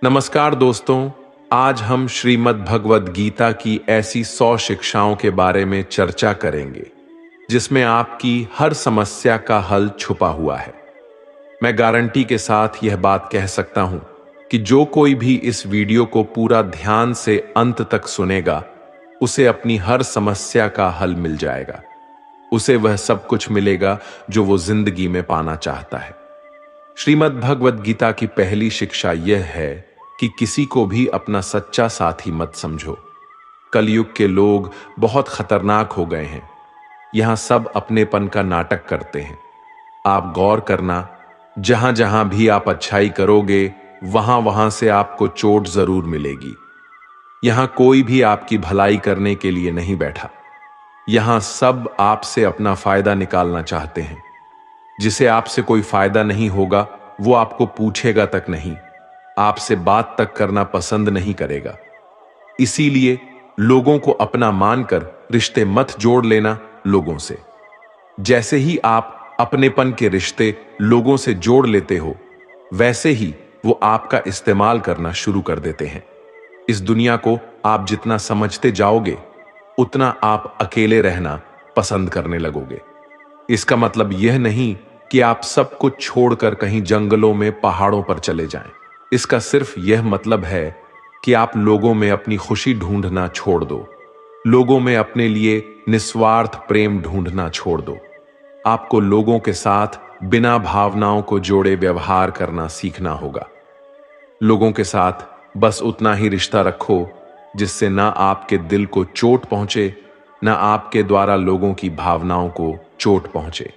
नमस्कार दोस्तों, आज हम श्रीमद् भगवद गीता की ऐसी 100 शिक्षाओं के बारे में चर्चा करेंगे जिसमें आपकी हर समस्या का हल छुपा हुआ है। मैं गारंटी के साथ यह बात कह सकता हूं कि जो कोई भी इस वीडियो को पूरा ध्यान से अंत तक सुनेगा, उसे अपनी हर समस्या का हल मिल जाएगा। उसे वह सब कुछ मिलेगा जो वो जिंदगी में पाना चाहता है। श्रीमद् भगवद गीता की पहली शिक्षा यह है कि किसी को भी अपना सच्चा साथी मत समझो। कलयुग के लोग बहुत खतरनाक हो गए हैं। यहां सब अपनेपन का नाटक करते हैं। आप गौर करना, जहां जहां भी आप अच्छाई करोगे, वहां वहां से आपको चोट जरूर मिलेगी। यहां कोई भी आपकी भलाई करने के लिए नहीं बैठा। यहां सब आपसे अपना फायदा निकालना चाहते हैं। जिसे आपसे कोई फायदा नहीं होगा, वो आपको पूछेगा तक नहीं, आपसे बात तक करना पसंद नहीं करेगा। इसीलिए लोगों को अपना मानकर रिश्ते मत जोड़ लेना लोगों से। जैसे ही आप अपनेपन के रिश्ते लोगों से जोड़ लेते हो, वैसे ही वो आपका इस्तेमाल करना शुरू कर देते हैं। इस दुनिया को आप जितना समझते जाओगे, उतना आप अकेले रहना पसंद करने लगोगे। इसका मतलब यह नहीं कि आप सब कुछ छोड़कर कहीं जंगलों में, पहाड़ों पर चले जाएं। इसका सिर्फ यह मतलब है कि आप लोगों में अपनी खुशी ढूंढना छोड़ दो। लोगों में अपने लिए निस्वार्थ प्रेम ढूंढना छोड़ दो। आपको लोगों के साथ बिना भावनाओं को जोड़े व्यवहार करना सीखना होगा। लोगों के साथ बस उतना ही रिश्ता रखो जिससे ना आपके दिल को चोट पहुंचे, ना आपके द्वारा लोगों की भावनाओं को चोट पहुंचे।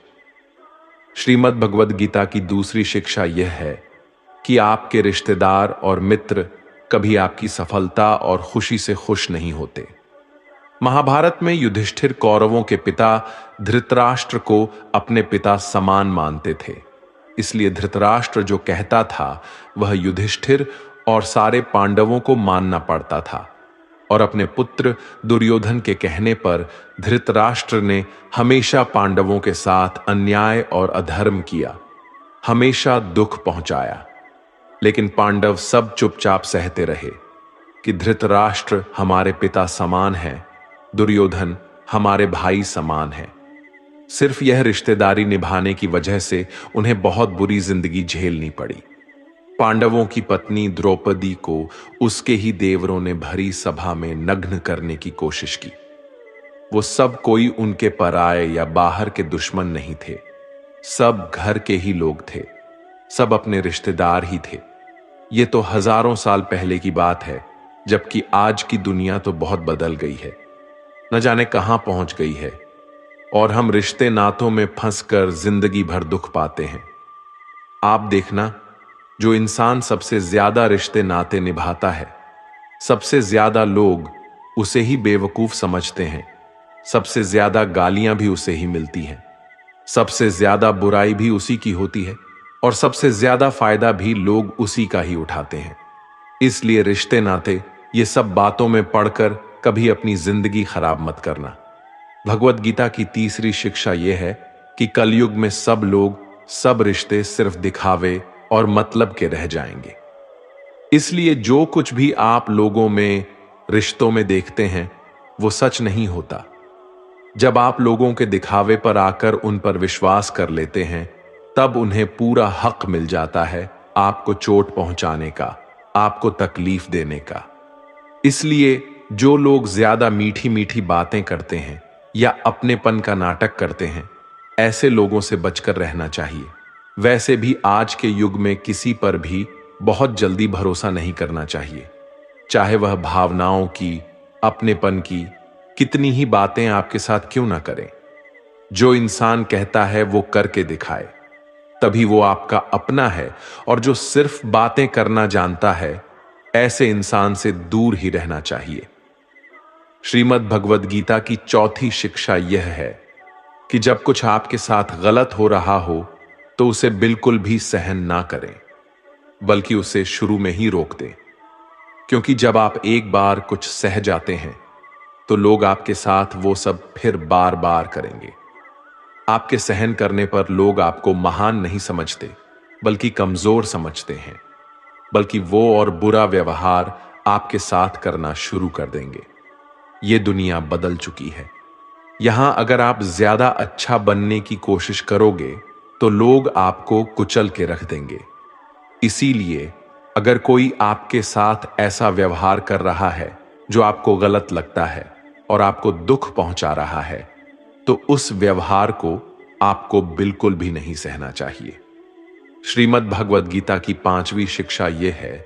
श्रीमद् भगवद गीता की दूसरी शिक्षा यह है कि आपके रिश्तेदार और मित्र कभी आपकी सफलता और खुशी से खुश नहीं होते। महाभारत में युधिष्ठिर कौरवों के पिता धृतराष्ट्र को अपने पिता समान मानते थे। इसलिए धृतराष्ट्र जो कहता था, वह युधिष्ठिर और सारे पांडवों को मानना पड़ता था। और अपने पुत्र दुर्योधन के कहने पर धृतराष्ट्र ने हमेशा पांडवों के साथ अन्याय और अधर्म किया, हमेशा दुख पहुंचाया। लेकिन पांडव सब चुपचाप सहते रहे कि धृतराष्ट्र हमारे पिता समान है, दुर्योधन हमारे भाई समान है। सिर्फ यह रिश्तेदारी निभाने की वजह से उन्हें बहुत बुरी जिंदगी झेलनी पड़ी। पांडवों की पत्नी द्रौपदी को उसके ही देवरों ने भरी सभा में नग्न करने की कोशिश की। वो सब कोई उनके पराये या बाहर के दुश्मन नहीं थे। सब घर के ही लोग थे, सब अपने रिश्तेदार ही थे। ये तो हजारों साल पहले की बात है, जबकि आज की दुनिया तो बहुत बदल गई है, न जाने कहां पहुंच गई है। और हम रिश्ते नातों में फंसकर जिंदगी भर दुख पाते हैं। आप देखना, जो इंसान सबसे ज्यादा रिश्ते नाते निभाता है, सबसे ज्यादा लोग उसे ही बेवकूफ समझते हैं। सबसे ज्यादा गालियां भी उसे ही मिलती हैं। सबसे ज्यादा बुराई भी उसी की होती है और सबसे ज्यादा फायदा भी लोग उसी का ही उठाते हैं। इसलिए रिश्ते नाते ये सब बातों में पढ़कर कभी अपनी जिंदगी खराब मत करना। भगवद गीता की तीसरी शिक्षा यह है कि कलयुग में सब लोग, सब रिश्ते सिर्फ दिखावे और मतलब के रह जाएंगे। इसलिए जो कुछ भी आप लोगों में, रिश्तों में देखते हैं, वो सच नहीं होता। जब आप लोगों के दिखावे पर आकर उन पर विश्वास कर लेते हैं, तब उन्हें पूरा हक मिल जाता है आपको चोट पहुंचाने का, आपको तकलीफ देने का। इसलिए जो लोग ज्यादा मीठी मीठी बातें करते हैं या अपनेपन का नाटक करते हैं, ऐसे लोगों से बचकर रहना चाहिए। वैसे भी आज के युग में किसी पर भी बहुत जल्दी भरोसा नहीं करना चाहिए, चाहे वह भावनाओं की, अपनेपन की कितनी ही बातें आपके साथ क्यों ना करें। जो इंसान कहता है वो करके दिखाए, तभी वो आपका अपना है। और जो सिर्फ बातें करना जानता है, ऐसे इंसान से दूर ही रहना चाहिए। श्रीमद् भगवद गीता की चौथी शिक्षा यह है कि जब कुछ आपके साथ गलत हो रहा हो, तो उसे बिल्कुल भी सहन ना करें, बल्कि उसे शुरू में ही रोक दें। क्योंकि जब आप एक बार कुछ सह जाते हैं, तो लोग आपके साथ वो सब फिर बार बार करेंगे। आपके सहन करने पर लोग आपको महान नहीं समझते, बल्कि कमजोर समझते हैं। बल्कि वो और बुरा व्यवहार आपके साथ करना शुरू कर देंगे। ये दुनिया बदल चुकी है। यहां अगर आप ज्यादा अच्छा बनने की कोशिश करोगे तो लोग आपको कुचल के रख देंगे। इसीलिए अगर कोई आपके साथ ऐसा व्यवहार कर रहा है जो आपको गलत लगता है और आपको दुख पहुंचा रहा है, तो उस व्यवहार को आपको बिल्कुल भी नहीं सहना चाहिए। श्रीमद् भगवद गीता की 5वीं शिक्षा यह है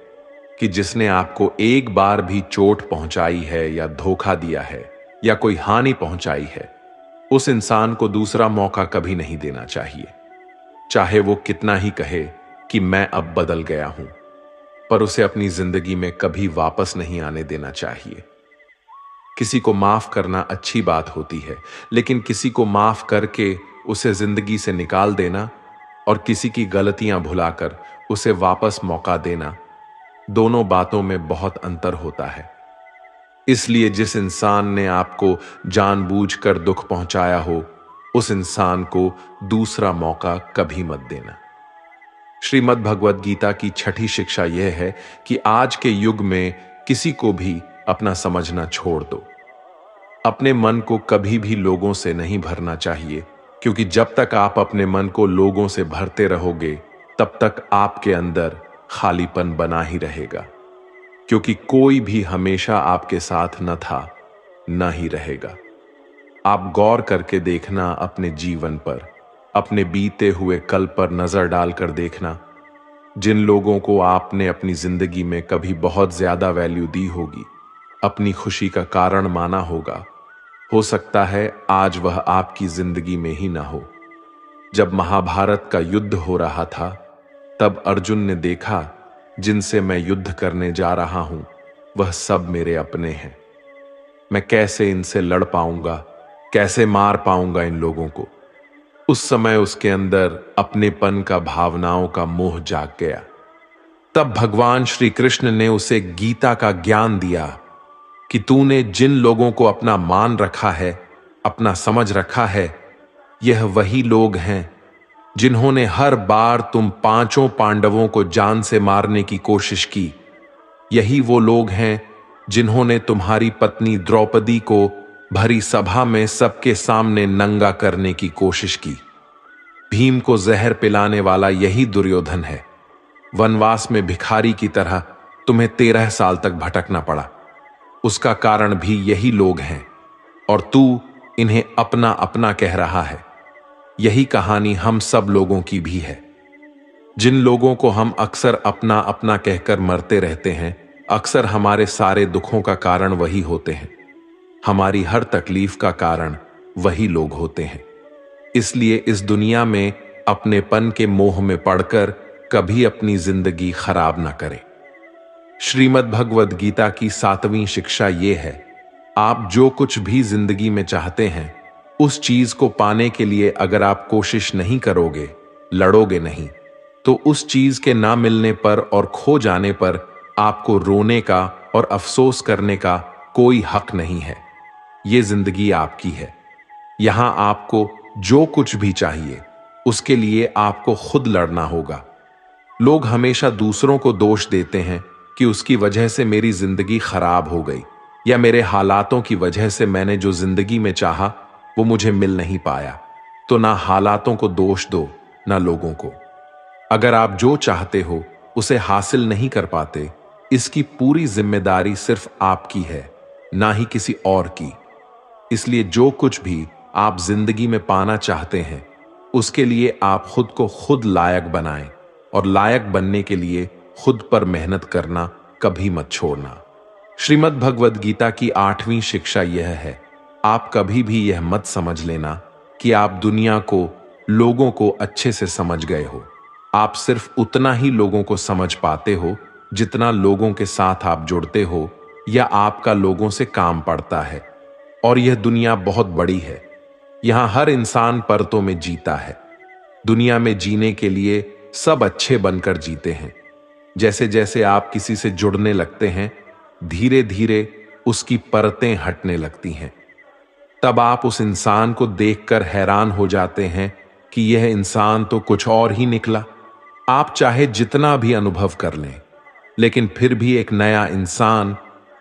कि जिसने आपको एक बार भी चोट पहुंचाई है या धोखा दिया है या कोई हानि पहुंचाई है, उस इंसान को दूसरा मौका कभी नहीं देना चाहिए। चाहे वो कितना ही कहे कि मैं अब बदल गया हूं, पर उसे अपनी जिंदगी में कभी वापस नहीं आने देना चाहिए। किसी को माफ करना अच्छी बात होती है, लेकिन किसी को माफ करके उसे जिंदगी से निकाल देना और किसी की गलतियां भुलाकर उसे वापस मौका देना, दोनों बातों में बहुत अंतर होता है। इसलिए जिस इंसान ने आपको जानबूझकर दुख पहुंचाया हो, उस इंसान को दूसरा मौका कभी मत देना। श्रीमद् भगवद गीता की 6ठी शिक्षा यह है कि आज के युग में किसी को भी अपना समझना छोड़ दो। अपने मन को कभी भी लोगों से नहीं भरना चाहिए, क्योंकि जब तक आप अपने मन को लोगों से भरते रहोगे, तब तक आपके अंदर खालीपन बना ही रहेगा, क्योंकि कोई भी हमेशा आपके साथ न था, न ही रहेगा। आप गौर करके देखना अपने जीवन पर, अपने बीते हुए कल पर नजर डालकर देखना। जिन लोगों को आपने अपनी जिंदगी में कभी बहुत ज्यादा वैल्यू दी होगी, अपनी खुशी का कारण माना होगा, हो सकता है आज वह आपकी जिंदगी में ही ना हो। जब महाभारत का युद्ध हो रहा था, तब अर्जुन ने देखा जिनसे मैं युद्ध करने जा रहा हूं वह सब मेरे अपने हैं। मैं कैसे इनसे लड़ पाऊंगा, कैसे मार पाऊंगा इन लोगों को। उस समय उसके अंदर अपनेपन का, भावनाओं का मोह जाग गया। तब भगवान श्री कृष्ण ने उसे गीता का ज्ञान दिया कि तूने जिन लोगों को अपना मान रखा है, अपना समझ रखा है, यह वही लोग हैं जिन्होंने हर बार तुम 5 पांडवों को जान से मारने की कोशिश की। यही वो लोग हैं जिन्होंने तुम्हारी पत्नी द्रौपदी को भरी सभा में सबके सामने नंगा करने की कोशिश की। भीम को जहर पिलाने वाला यही दुर्योधन है। वनवास में भिखारी की तरह तुम्हें 13 साल तक भटकना पड़ा, उसका कारण भी यही लोग हैं, और तू इन्हें अपना अपना कह रहा है। यही कहानी हम सब लोगों की भी है। जिन लोगों को हम अक्सर अपना अपना कहकर मरते रहते हैं, अक्सर हमारे सारे दुखों का कारण वही होते हैं। हमारी हर तकलीफ का कारण वही लोग होते हैं। इसलिए इस दुनिया में अपनेपन के मोह में पड़कर कभी अपनी जिंदगी खराब ना करें। श्रीमद् भगवद गीता की 7वीं शिक्षा यह है, आप जो कुछ भी जिंदगी में चाहते हैं, उस चीज को पाने के लिए अगर आप कोशिश नहीं करोगे, लड़ोगे नहीं, तो उस चीज के ना मिलने पर और खो जाने पर आपको रोने का और अफसोस करने का कोई हक नहीं है। ये जिंदगी आपकी है। यहां आपको जो कुछ भी चाहिए, उसके लिए आपको खुद लड़ना होगा। लोग हमेशा दूसरों को दोष देते हैं कि उसकी वजह से मेरी जिंदगी खराब हो गई, या मेरे हालातों की वजह से मैंने जो जिंदगी में चाहा वो मुझे मिल नहीं पाया। तो ना हालातों को दोष दो, ना लोगों को। अगर आप जो चाहते हो उसे हासिल नहीं कर पाते, इसकी पूरी जिम्मेदारी सिर्फ आपकी है, ना ही किसी और की। इसलिए जो कुछ भी आप जिंदगी में पाना चाहते हैं, उसके लिए आप खुद को खुद लायक बनाएं, और लायक बनने के लिए खुद पर मेहनत करना कभी मत छोड़ना। श्रीमद् भगवद गीता की 8वीं शिक्षा यह है, आप कभी भी यह मत समझ लेना कि आप दुनिया को, लोगों को अच्छे से समझ गए हो। आप सिर्फ उतना ही लोगों को समझ पाते हो जितना लोगों के साथ आप जुड़ते हो या आपका लोगों से काम पड़ता है। और यह दुनिया बहुत बड़ी है। यहां हर इंसान परतों में जीता है। दुनिया में जीने के लिए सब अच्छे बनकर जीते हैं। जैसे जैसे आप किसी से जुड़ने लगते हैं, धीरे धीरे उसकी परतें हटने लगती हैं। तब आप उस इंसान को देखकर हैरान हो जाते हैं कि यह इंसान तो कुछ और ही निकला। आप चाहे जितना भी अनुभव कर लें, लेकिन फिर भी एक नया इंसान,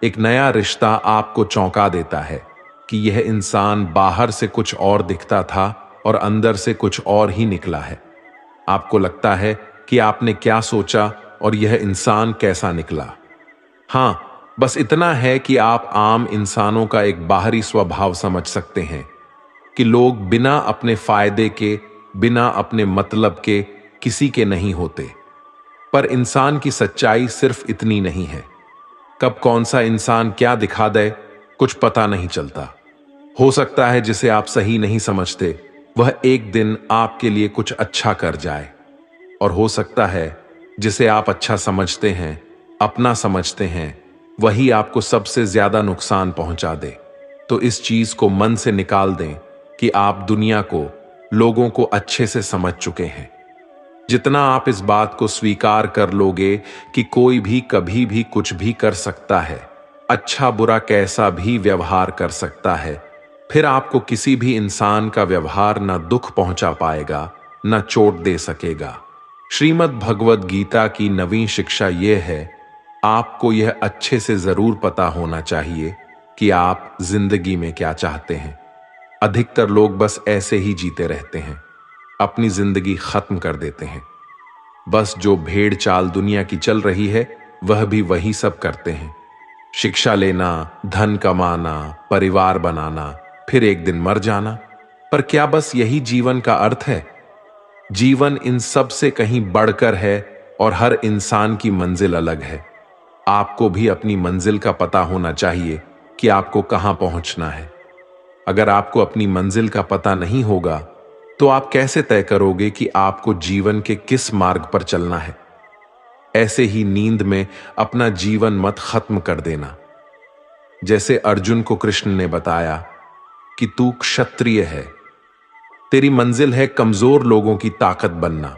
एक नया रिश्ता आपको चौंका देता है कि यह इंसान बाहर से कुछ और दिखता था और अंदर से कुछ और ही निकला है। आपको लगता है कि आपने क्या सोचा और यह इंसान कैसा निकला। हां, बस इतना है कि आप आम इंसानों का एक बाहरी स्वभाव समझ सकते हैं कि लोग बिना अपने फायदे के, बिना अपने मतलब के किसी के नहीं होते। पर इंसान की सच्चाई सिर्फ इतनी नहीं है। कब कौन सा इंसान क्या दिखा दे, कुछ पता नहीं चलता। हो सकता है जिसे आप सही नहीं समझते वह एक दिन आपके लिए कुछ अच्छा कर जाए, और हो सकता है जिसे आप अच्छा समझते हैं, अपना समझते हैं, वही आपको सबसे ज्यादा नुकसान पहुंचा दे। तो इस चीज को मन से निकाल दें कि आप दुनिया को, लोगों को अच्छे से समझ चुके हैं। जितना आप इस बात को स्वीकार कर लोगे कि कोई भी कभी भी कुछ भी कर सकता है, अच्छा बुरा कैसा भी व्यवहार कर सकता है, फिर आपको किसी भी इंसान का व्यवहार ना दुख पहुंचा पाएगा, ना चोट दे सकेगा। श्रीमद् भगवद गीता की नवीन शिक्षा यह है, आपको यह अच्छे से जरूर पता होना चाहिए कि आप जिंदगी में क्या चाहते हैं। अधिकतर लोग बस ऐसे ही जीते रहते हैं, अपनी जिंदगी खत्म कर देते हैं। बस जो भेड़ चाल दुनिया की चल रही है वह भी वही सब करते हैं। शिक्षा लेना, धन कमाना, परिवार बनाना, फिर एक दिन मर जाना। पर क्या बस यही जीवन का अर्थ है? जीवन इन सब से कहीं बढ़कर है और हर इंसान की मंजिल अलग है। आपको भी अपनी मंजिल का पता होना चाहिए कि आपको कहां पहुंचना है। अगर आपको अपनी मंजिल का पता नहीं होगा तो आप कैसे तय करोगे कि आपको जीवन के किस मार्ग पर चलना है? ऐसे ही नींद में अपना जीवन मत खत्म कर देना। जैसे अर्जुन को कृष्ण ने बताया कि तू क्षत्रिय है, तेरी मंजिल है कमजोर लोगों की ताकत बनना,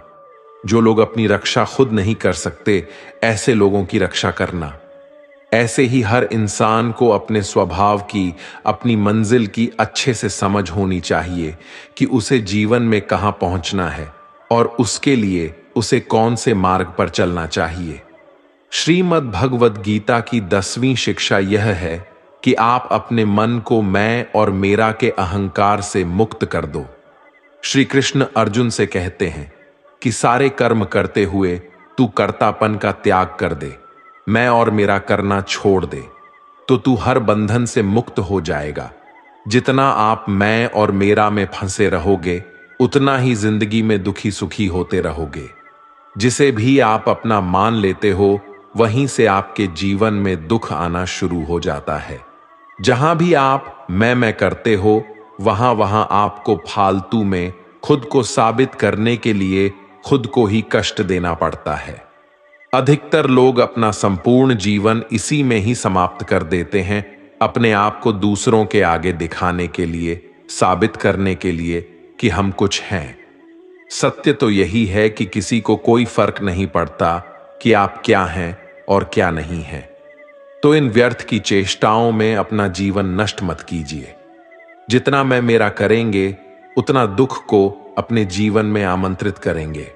जो लोग अपनी रक्षा खुद नहीं कर सकते ऐसे लोगों की रक्षा करना। ऐसे ही हर इंसान को अपने स्वभाव की, अपनी मंजिल की अच्छे से समझ होनी चाहिए कि उसे जीवन में कहां पहुंचना है और उसके लिए उसे कौन से मार्ग पर चलना चाहिए। श्रीमद् भगवद गीता की 10वीं शिक्षा यह है कि आप अपने मन को मैं और मेरा के अहंकार से मुक्त कर दो। श्री कृष्ण अर्जुन से कहते हैं कि सारे कर्म करते हुए तू कर्तापन का त्याग कर दे, मैं और मेरा करना छोड़ दे, तो तू हर बंधन से मुक्त हो जाएगा। जितना आप मैं और मेरा में फंसे रहोगे उतना ही जिंदगी में दुखी सुखी होते रहोगे। जिसे भी आप अपना मान लेते हो वहीं से आपके जीवन में दुख आना शुरू हो जाता है। जहां भी आप मैं करते हो वहां वहां आपको फालतू में खुद को साबित करने के लिए खुद को ही कष्ट देना पड़ता है। अधिकतर लोग अपना संपूर्ण जीवन इसी में ही समाप्त कर देते हैं, अपने आप को दूसरों के आगे दिखाने के लिए, साबित करने के लिए कि हम कुछ हैं। सत्य तो यही है कि किसी को कोई फर्क नहीं पड़ता कि आप क्या हैं और क्या नहीं हैं। तो इन व्यर्थ की चेष्टाओं में अपना जीवन नष्ट मत कीजिए। जितना मैं मेरा करेंगे उतना दुख को अपने जीवन में आमंत्रित करेंगे।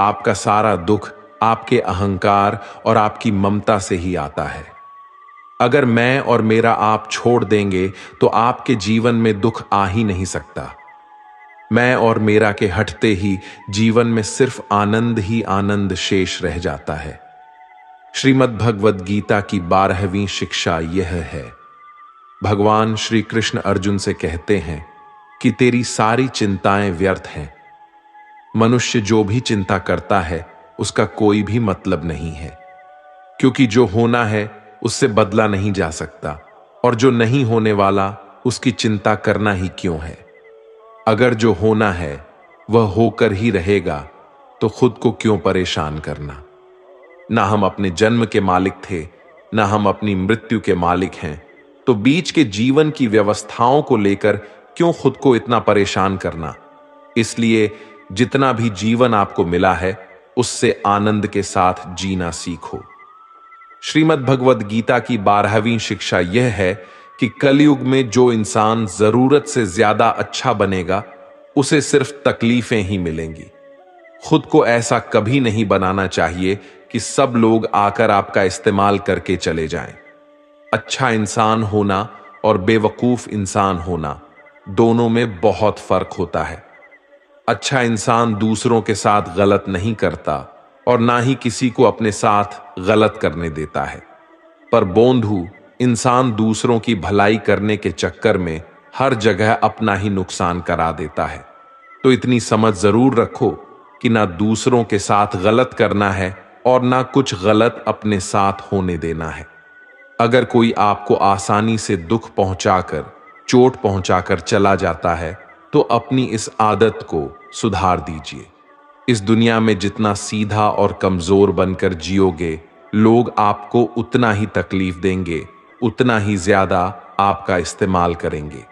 आपका सारा दुख आपके अहंकार और आपकी ममता से ही आता है। अगर मैं और मेरा आप छोड़ देंगे तो आपके जीवन में दुख आ ही नहीं सकता। मैं और मेरा के हटते ही जीवन में सिर्फ आनंद ही आनंद शेष रह जाता है। श्रीमद् भगवद गीता की 12वीं शिक्षा यह है। भगवान श्री कृष्ण अर्जुन से कहते हैं कि तेरी सारी चिंताएं व्यर्थ हैं। मनुष्य जो भी चिंता करता है उसका कोई भी मतलब नहीं है, क्योंकि जो होना है उससे बदला नहीं जा सकता, और जो नहीं होने वाला उसकी चिंता करना ही क्यों है। अगर जो होना है वह होकर ही रहेगा तो खुद को क्यों परेशान करना। ना हम अपने जन्म के मालिक थे, ना हम अपनी मृत्यु के मालिक हैं, तो बीच के जीवन की व्यवस्थाओं को लेकर क्यों खुद को इतना परेशान करना। इसलिए जितना भी जीवन आपको मिला है उससे आनंद के साथ जीना सीखो। श्रीमद् भगवद गीता की 12वीं शिक्षा यह है कि कलयुग में जो इंसान जरूरत से ज्यादा अच्छा बनेगा उसे सिर्फ तकलीफें ही मिलेंगी। खुद को ऐसा कभी नहीं बनाना चाहिए कि सब लोग आकर आपका इस्तेमाल करके चले जाएं। अच्छा इंसान होना और बेवकूफ इंसान होना दोनों में बहुत फर्क होता है। अच्छा इंसान दूसरों के साथ गलत नहीं करता और ना ही किसी को अपने साथ गलत करने देता है, पर बोंधू इंसान दूसरों की भलाई करने के चक्कर में हर जगह अपना ही नुकसान करा देता है। तो इतनी समझ जरूर रखो कि ना दूसरों के साथ गलत करना है और ना कुछ गलत अपने साथ होने देना है। अगर कोई आपको आसानी से दुख पहुंचाकर, चोट पहुंचाकर चला जाता है तो अपनी इस आदत को सुधार दीजिए। इस दुनिया में जितना सीधा और कमजोर बनकर जियोगे, लोग आपको उतना ही तकलीफ देंगे, उतना ही ज्यादा आपका इस्तेमाल करेंगे।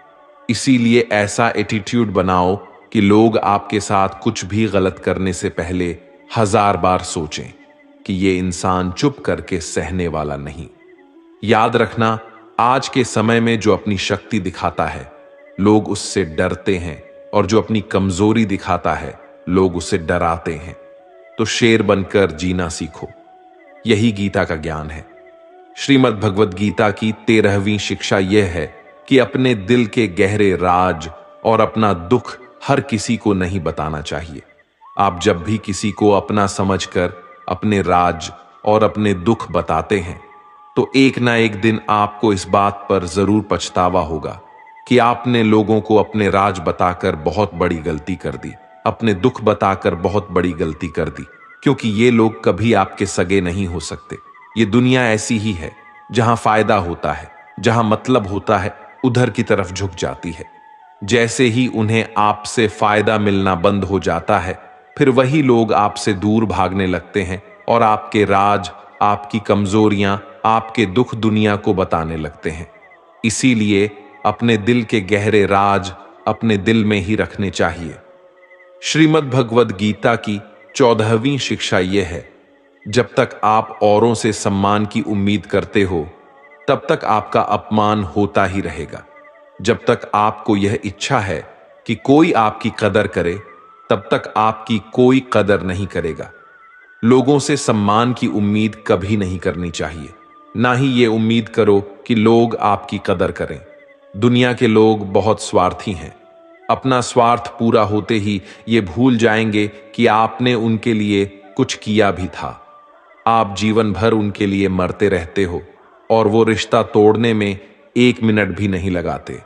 इसीलिए ऐसा एटीट्यूड बनाओ कि लोग आपके साथ कुछ भी गलत करने से पहले 1000 बार सोचें कि ये इंसान चुप करके सहने वाला नहीं। याद रखना, आज के समय में जो अपनी शक्ति दिखाता है लोग उससे डरते हैं, और जो अपनी कमजोरी दिखाता है लोग उसे डराते हैं। तो शेर बनकर जीना सीखो। यही गीता का ज्ञान है। श्रीमद् भगवद गीता की 13वीं शिक्षा यह है कि अपने दिल के गहरे राज और अपना दुख हर किसी को नहीं बताना चाहिए। आप जब भी किसी को अपना समझकर अपने राज और अपने दुख बताते हैं तो एक ना एक दिन आपको इस बात पर जरूर पछतावा होगा कि आपने लोगों को अपने राज बताकर बहुत बड़ी गलती कर दी, अपने दुख बताकर बहुत बड़ी गलती कर दी, क्योंकि ये लोग कभी आपके सगे नहीं हो सकते। ये दुनिया ऐसी ही है, जहां फायदा होता है, जहां मतलब होता है, उधर की तरफ झुक जाती है। जैसे ही उन्हें आपसे फायदा मिलना बंद हो जाता है, फिर वही लोग आपसे दूर भागने लगते हैं और आपके राज, आपकी कमजोरियां, आपके दुख दुनिया को बताने लगते हैं। इसीलिए अपने दिल के गहरे राज अपने दिल में ही रखने चाहिए। श्रीमद् भगवद गीता की 14वीं शिक्षा यह है, जब तक आप औरों से सम्मान की उम्मीद करते हो तब तक आपका अपमान होता ही रहेगा। जब तक आपको यह इच्छा है कि कोई आपकी कदर करे, तब तक आपकी कोई कदर नहीं करेगा। लोगों से सम्मान की उम्मीद कभी नहीं करनी चाहिए। ना ही ये उम्मीद करो कि लोग आपकी कदर करें। दुनिया के लोग बहुत स्वार्थी हैं। अपना स्वार्थ पूरा होते ही ये भूल जाएंगे कि आपने उनके लिए कुछ किया भी था। आप जीवन भर उनके लिए मरते रहते हो और वो रिश्ता तोड़ने में 1 मिनट भी नहीं लगाते।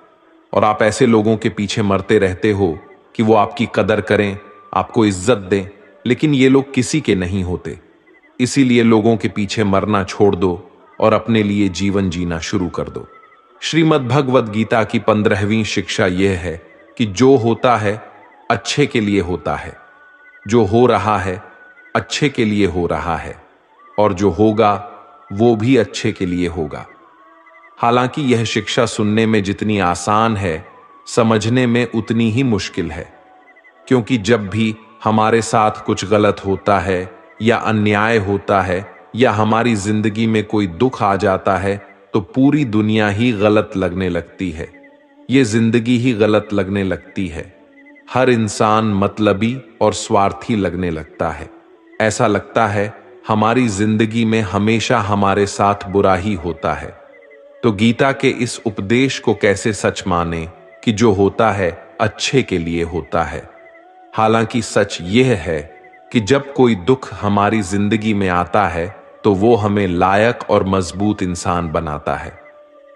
और आप ऐसे लोगों के पीछे मरते रहते हो कि वो आपकी कदर करें, आपको इज्जत दें, लेकिन ये लोग किसी के नहीं होते। इसीलिए लोगों के पीछे मरना छोड़ दो और अपने लिए जीवन जीना शुरू कर दो। श्रीमद् भगवद गीता की 15वीं शिक्षा यह है कि जो होता है अच्छे के लिए होता है, जो हो रहा है अच्छे के लिए हो रहा है, और जो होगा वो भी अच्छे के लिए होगा। हालांकि यह शिक्षा सुनने में जितनी आसान है, समझने में उतनी ही मुश्किल है, क्योंकि जब भी हमारे साथ कुछ गलत होता है या अन्याय होता है या हमारी जिंदगी में कोई दुख आ जाता है तो पूरी दुनिया ही गलत लगने लगती है। ये जिंदगी ही गलत लगने लगती है। हर इंसान मतलबी और स्वार्थी लगने लगता है। ऐसा लगता है हमारी जिंदगी में हमेशा हमारे साथ बुरा ही होता है। तो गीता के इस उपदेश को कैसे सच माने कि जो होता है अच्छे के लिए होता है। हालांकि सच यह है कि जब कोई दुख हमारी जिंदगी में आता है तो वो हमें लायक और मजबूत इंसान बनाता है,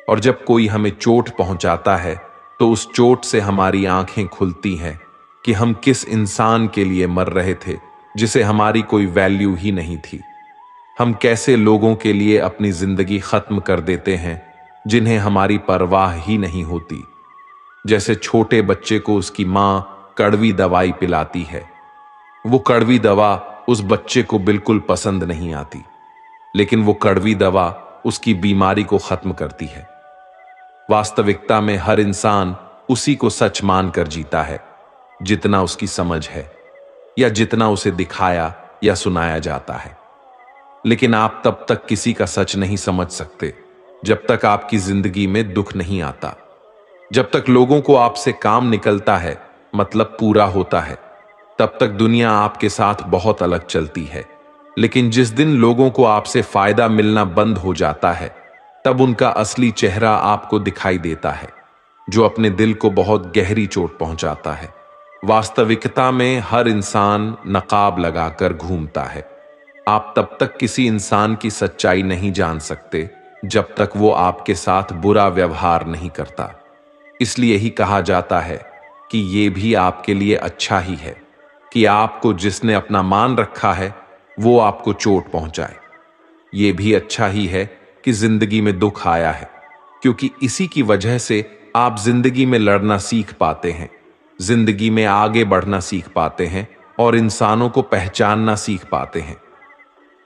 और जब कोई हमें चोट पहुंचाता है तो उस चोट से हमारी आंखें खुलती हैं कि हम किस इंसान के लिए मर रहे थे जिसे हमारी कोई वैल्यू ही नहीं थी। हम कैसे लोगों के लिए अपनी जिंदगी खत्म कर देते हैं जिन्हें हमारी परवाह ही नहीं होती। जैसे छोटे बच्चे को उसकी मां कड़वी दवाई पिलाती है। वो कड़वी दवा उस बच्चे को बिल्कुल पसंद नहीं आती, लेकिन वो कड़वी दवा उसकी बीमारी को खत्म करती है। वास्तविकता में हर इंसान उसी को सच मानकर जीता है जितना उसकी समझ है या जितना उसे दिखाया या सुनाया जाता है। लेकिन आप तब तक किसी का सच नहीं समझ सकते जब तक आपकी जिंदगी में दुख नहीं आता। जब तक लोगों को आपसे काम निकलता है, मतलब पूरा होता है, तब तक दुनिया आपके साथ बहुत अलग चलती है। लेकिन जिस दिन लोगों को आपसे फायदा मिलना बंद हो जाता है, तब उनका असली चेहरा आपको दिखाई देता है, जो अपने दिल को बहुत गहरी चोट पहुंचाता है। वास्तविकता में हर इंसान नकाब लगाकर घूमता है। आप तब तक किसी इंसान की सच्चाई नहीं जान सकते जब तक वो आपके साथ बुरा व्यवहार नहीं करता। इसलिए ही कहा जाता है कि ये भी आपके लिए अच्छा ही है कि आपको जिसने अपना मान रखा है वो आपको चोट पहुंचाए। ये भी अच्छा ही है कि जिंदगी में दुख आया है, क्योंकि इसी की वजह से आप जिंदगी में लड़ना सीख पाते हैं, जिंदगी में आगे बढ़ना सीख पाते हैं और इंसानों को पहचानना सीख पाते हैं।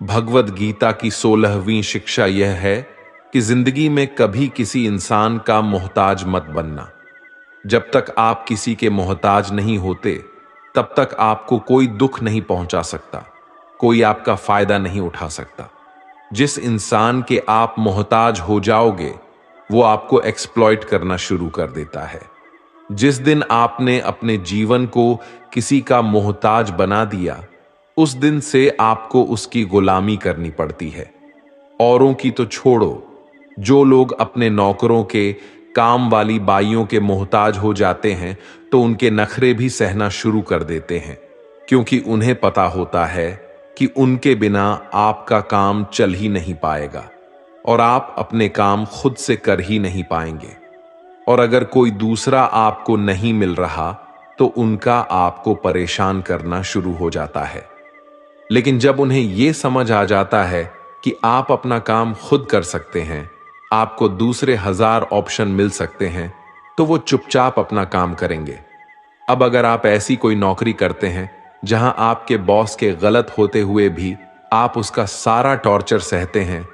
भगवद गीता की 16वीं शिक्षा यह है कि जिंदगी में कभी किसी इंसान का मोहताज मत बनना। जब तक आप किसी के मोहताज नहीं होते, तब तक आपको कोई दुख नहीं पहुंचा सकता, कोई आपका फायदा नहीं उठा सकता। जिस इंसान के आप मोहताज हो जाओगे, वो आपको एक्सप्लॉइट करना शुरू कर देता है। जिस दिन आपने अपने जीवन को किसी का मोहताज बना दिया, उस दिन से आपको उसकी गुलामी करनी पड़ती है। औरों की तो छोड़ो, जो लोग अपने नौकरों के, काम वाली बाइयों के मोहताज हो जाते हैं, तो उनके नखरे भी सहना शुरू कर देते हैं, क्योंकि उन्हें पता होता है कि उनके बिना आपका काम चल ही नहीं पाएगा और आप अपने काम खुद से कर ही नहीं पाएंगे। और अगर कोई दूसरा आपको नहीं मिल रहा, तो उनका आपको परेशान करना शुरू हो जाता है। लेकिन जब उन्हें यह समझ आ जाता है कि आप अपना काम खुद कर सकते हैं, आपको दूसरे 1000 ऑप्शन मिल सकते हैं, तो वो चुपचाप अपना काम करेंगे। अब अगर आप ऐसी कोई नौकरी करते हैं जहां आपके बॉस के गलत होते हुए भी आप उसका सारा टॉर्चर सहते हैं,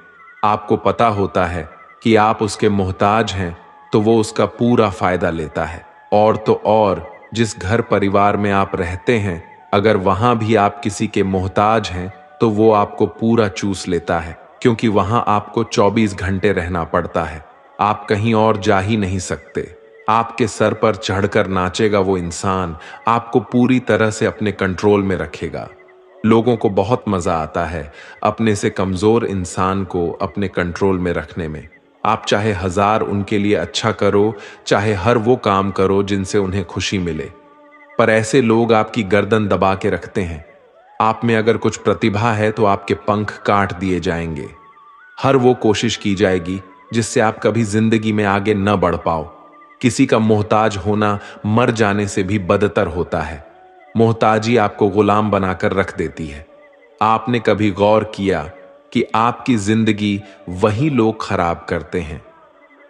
आपको पता होता है कि आप उसके मोहताज हैं, तो वो उसका पूरा फायदा लेता है। और तो और, जिस घर परिवार में आप रहते हैं, अगर वहां भी आप किसी के मोहताज हैं, तो वो आपको पूरा चूस लेता है, क्योंकि वहां आपको 24 घंटे रहना पड़ता है। आप कहीं और जा ही नहीं सकते। आपके सर पर चढ़कर नाचेगा वो इंसान, आपको पूरी तरह से अपने कंट्रोल में रखेगा। लोगों को बहुत मजा आता है अपने से कमजोर इंसान को अपने कंट्रोल में रखने में। आप चाहे 1000 उनके लिए अच्छा करो, चाहे हर वो काम करो जिनसे उन्हें खुशी मिले, पर ऐसे लोग आपकी गर्दन दबा के रखते हैं। आप में अगर कुछ प्रतिभा है तो आपके पंख काट दिए जाएंगे। हर वो कोशिश की जाएगी जिससे आप कभी जिंदगी में आगे न बढ़ पाओ। किसी का मोहताज होना मर जाने से भी बदतर होता है। मोहताजी आपको गुलाम बनाकर रख देती है। आपने कभी गौर किया कि आपकी जिंदगी वही लोग खराब करते हैं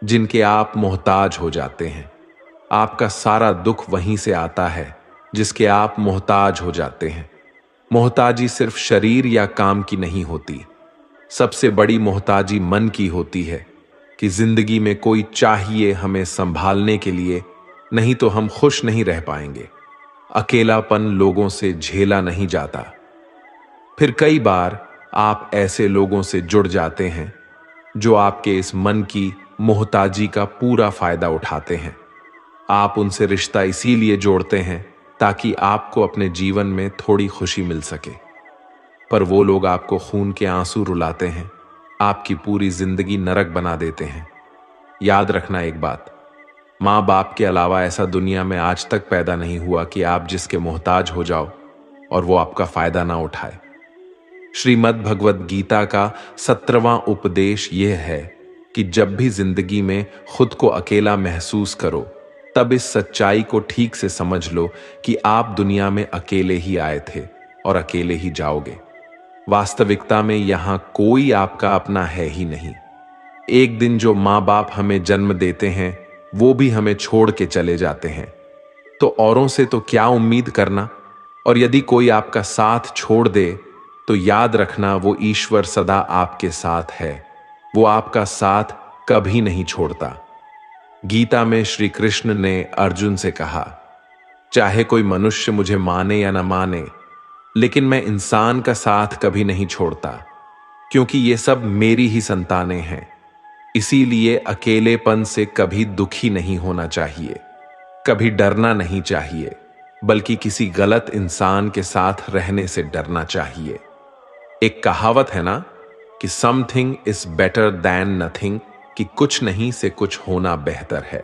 जिनके आप मोहताज हो जाते हैं। आपका सारा दुख वहीं से आता है जिसके आप मोहताज हो जाते हैं। मोहताजी सिर्फ शरीर या काम की नहीं होती, सबसे बड़ी मोहताजी मन की होती है कि जिंदगी में कोई चाहिए हमें संभालने के लिए, नहीं तो हम खुश नहीं रह पाएंगे। अकेलापन लोगों से झेला नहीं जाता। फिर कई बार आप ऐसे लोगों से जुड़ जाते हैं जो आपके इस मन की मोहताजी का पूरा फायदा उठाते हैं। आप उनसे रिश्ता इसीलिए जोड़ते हैं ताकि आपको अपने जीवन में थोड़ी खुशी मिल सके, पर वो लोग आपको खून के आंसू रुलाते हैं, आपकी पूरी जिंदगी नरक बना देते हैं। याद रखना एक बात, माँ बाप के अलावा ऐसा दुनिया में आज तक पैदा नहीं हुआ कि आप जिसके मोहताज हो जाओ और वो आपका फायदा ना उठाए। श्रीमद् भगवद गीता का 17वां उपदेश यह है कि जब भी जिंदगी में खुद को अकेला महसूस करो, तब इस सच्चाई को ठीक से समझ लो कि आप दुनिया में अकेले ही आए थे और अकेले ही जाओगे। वास्तविकता में यहां कोई आपका अपना है ही नहीं। एक दिन जो माँ बाप हमें जन्म देते हैं, वो भी हमें छोड़ के चले जाते हैं, तो औरों से तो क्या उम्मीद करना। और यदि कोई आपका साथ छोड़ दे, तो याद रखना वो ईश्वर सदा आपके साथ है, वो आपका साथ कभी नहीं छोड़ता। गीता में श्री कृष्ण ने अर्जुन से कहा, चाहे कोई मनुष्य मुझे माने या न माने, लेकिन मैं इंसान का साथ कभी नहीं छोड़ता, क्योंकि ये सब मेरी ही संतानें हैं। इसीलिए अकेलेपन से कभी दुखी नहीं होना चाहिए, कभी डरना नहीं चाहिए, बल्कि किसी गलत इंसान के साथ रहने से डरना चाहिए। एक कहावत है ना कि something is better than nothing, कि कुछ नहीं से कुछ होना बेहतर है।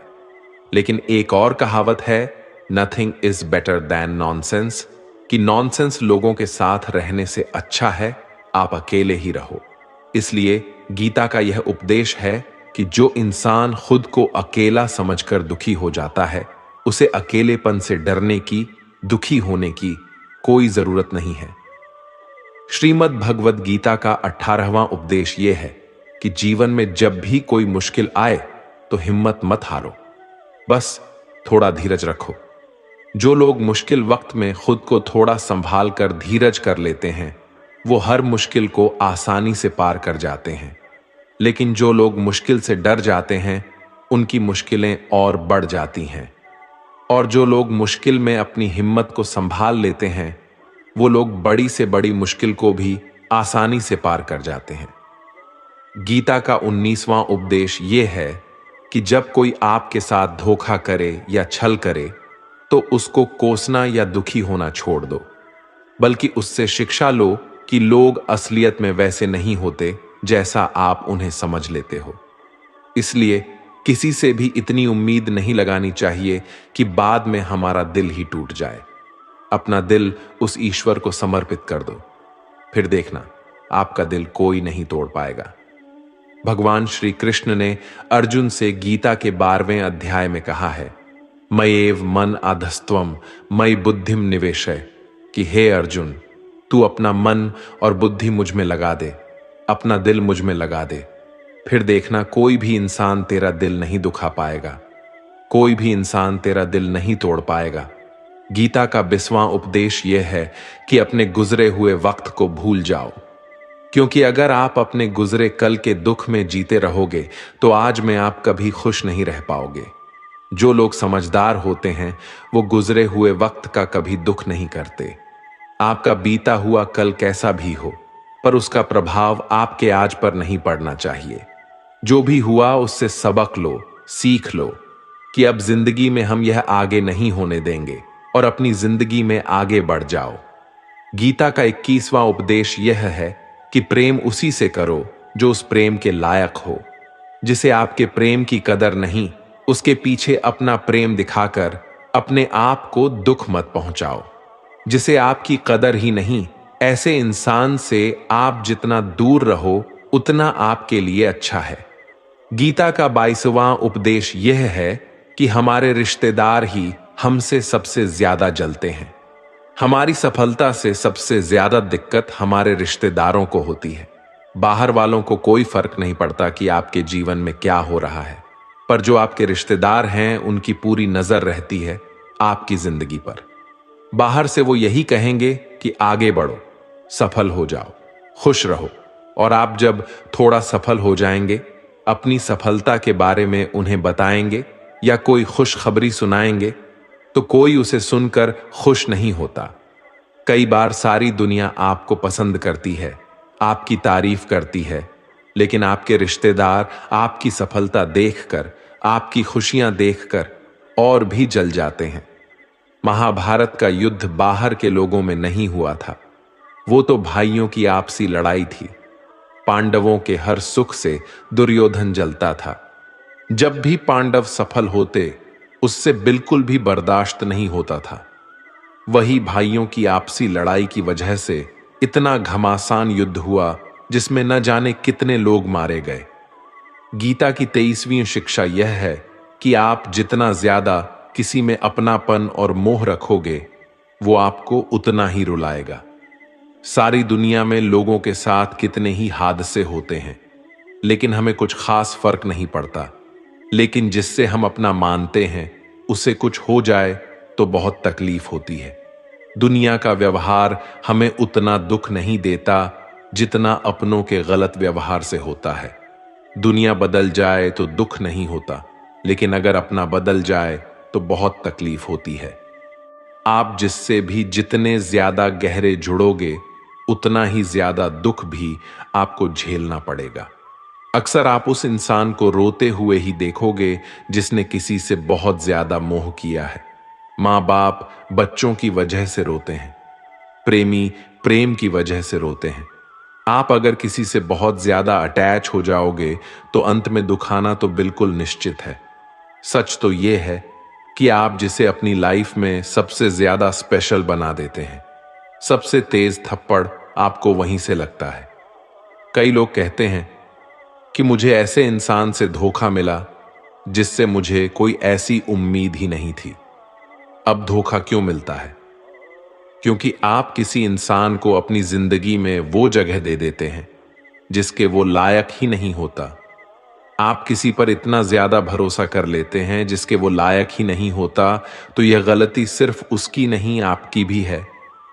लेकिन एक और कहावत है, nothing is better than nonsense, कि नॉनसेंस लोगों के साथ रहने से अच्छा है आप अकेले ही रहो। इसलिए गीता का यह उपदेश है कि जो इंसान खुद को अकेला समझकर दुखी हो जाता है, उसे अकेलेपन से डरने की, दुखी होने की कोई जरूरत नहीं है। श्रीमद् भगवद गीता का 18वां उपदेश यह है कि जीवन में जब भी कोई मुश्किल आए तो हिम्मत मत हारो, बस थोड़ा धीरज रखो। जो लोग मुश्किल वक्त में खुद को थोड़ा संभाल कर धीरज कर लेते हैं, वो हर मुश्किल को आसानी से पार कर जाते हैं। लेकिन जो लोग मुश्किल से डर जाते हैं, उनकी मुश्किलें और बढ़ जाती हैं। और जो लोग मुश्किल में अपनी हिम्मत को संभाल लेते हैं, वो लोग बड़ी से बड़ी मुश्किल को भी आसानी से पार कर जाते हैं। गीता का 19वां उपदेश यह है कि जब कोई आपके साथ धोखा करे या छल करे, तो उसको कोसना या दुखी होना छोड़ दो, बल्कि उससे शिक्षा लो कि लोग असलियत में वैसे नहीं होते जैसा आप उन्हें समझ लेते हो। इसलिए किसी से भी इतनी उम्मीद नहीं लगानी चाहिए कि बाद में हमारा दिल ही टूट जाए। अपना दिल उस ईश्वर को समर्पित कर दो, फिर देखना आपका दिल कोई नहीं तोड़ पाएगा। भगवान श्री कृष्ण ने अर्जुन से गीता के 12वें अध्याय में कहा है, मयेव मन आधस्त्वम मयि बुद्धिम निवेशय, कि हे अर्जुन, तू अपना मन और बुद्धि मुझ में लगा दे, अपना दिल मुझ में लगा दे, फिर देखना कोई भी इंसान तेरा दिल नहीं दुखा पाएगा, कोई भी इंसान तेरा दिल नहीं तोड़ पाएगा। गीता का 20वां उपदेश यह है कि अपने गुजरे हुए वक्त को भूल जाओ, क्योंकि अगर आप अपने गुजरे कल के दुख में जीते रहोगे तो आज में आप कभी खुश नहीं रह पाओगे। जो लोग समझदार होते हैं वो गुजरे हुए वक्त का कभी दुख नहीं करते। आपका बीता हुआ कल कैसा भी हो, पर उसका प्रभाव आपके आज पर नहीं पड़ना चाहिए। जो भी हुआ उससे सबक लो, सीख लो कि अब जिंदगी में हम यह आगे नहीं होने देंगे और अपनी जिंदगी में आगे बढ़ जाओ। गीता का 21वां उपदेश यह है कि प्रेम उसी से करो जो उस प्रेम के लायक हो। जिसे आपके प्रेम की कदर नहीं, उसके पीछे अपना प्रेम दिखाकर अपने आप को दुख मत पहुंचाओ। जिसे आपकी कदर ही नहीं, ऐसे इंसान से आप जितना दूर रहो उतना आपके लिए अच्छा है। गीता का 22वां उपदेश यह है कि हमारे रिश्तेदार ही हमसे सबसे ज्यादा जलते हैं। हमारी सफलता से सबसे ज्यादा दिक्कत हमारे रिश्तेदारों को होती है। बाहर वालों को कोई फर्क नहीं पड़ता कि आपके जीवन में क्या हो रहा है, पर जो आपके रिश्तेदार हैं उनकी पूरी नजर रहती है आपकी जिंदगी पर। बाहर से वो यही कहेंगे कि आगे बढ़ो, सफल हो जाओ, खुश रहो, और आप जब थोड़ा सफल हो जाएंगे, अपनी सफलता के बारे में उन्हें बताएंगे या कोई खुशखबरी सुनाएंगे, तो कोई उसे सुनकर खुश नहीं होता। कई बार सारी दुनिया आपको पसंद करती है, आपकी तारीफ करती है, लेकिन आपके रिश्तेदार आपकी सफलता देखकर, आपकी खुशियां देखकर और भी जल जाते हैं। महाभारत का युद्ध बाहर के लोगों में नहीं हुआ था, वो तो भाइयों की आपसी लड़ाई थी। पांडवों के हर सुख से दुर्योधन जलता था। जब भी पांडव सफल होते उससे बिल्कुल भी बर्दाश्त नहीं होता था। वही भाइयों की आपसी लड़ाई की वजह से इतना घमासान युद्ध हुआ जिसमें न जाने कितने लोग मारे गए। गीता की 23वीं शिक्षा यह है कि आप जितना ज्यादा किसी में अपनापन और मोह रखोगे, वो आपको उतना ही रुलाएगा। सारी दुनिया में लोगों के साथ कितने ही हादसे होते हैं, लेकिन हमें कुछ खास फर्क नहीं पड़ता। लेकिन जिससे हम अपना मानते हैं उसे कुछ हो जाए तो बहुत तकलीफ होती है। दुनिया का व्यवहार हमें उतना दुख नहीं देता जितना अपनों के गलत व्यवहार से होता है। दुनिया बदल जाए तो दुख नहीं होता, लेकिन अगर अपना बदल जाए तो बहुत तकलीफ होती है। आप जिससे भी जितने ज्यादा गहरे जुड़ोगे, उतना ही ज्यादा दुख भी आपको झेलना पड़ेगा। अक्सर आप उस इंसान को रोते हुए ही देखोगे जिसने किसी से बहुत ज्यादा मोह किया है। माँ बाप बच्चों की वजह से रोते हैं, प्रेमी प्रेम की वजह से रोते हैं, आप अगर किसी से बहुत ज्यादा अटैच हो जाओगे तो अंत में दुखाना तो बिल्कुल निश्चित है। सच तो यह है कि आप जिसे अपनी लाइफ में सबसे ज्यादा स्पेशल बना देते हैं, सबसे तेज थप्पड़ आपको वहीं से लगता है। कई लोग कहते हैं कि मुझे ऐसे इंसान से धोखा मिला जिससे मुझे कोई ऐसी उम्मीद ही नहीं थी। अब धोखा क्यों मिलता है? क्योंकि आप किसी इंसान को अपनी जिंदगी में वो जगह दे देते हैं जिसके वो लायक ही नहीं होता। आप किसी पर इतना ज्यादा भरोसा कर लेते हैं जिसके वो लायक ही नहीं होता, तो यह गलती सिर्फ उसकी नहीं आपकी भी है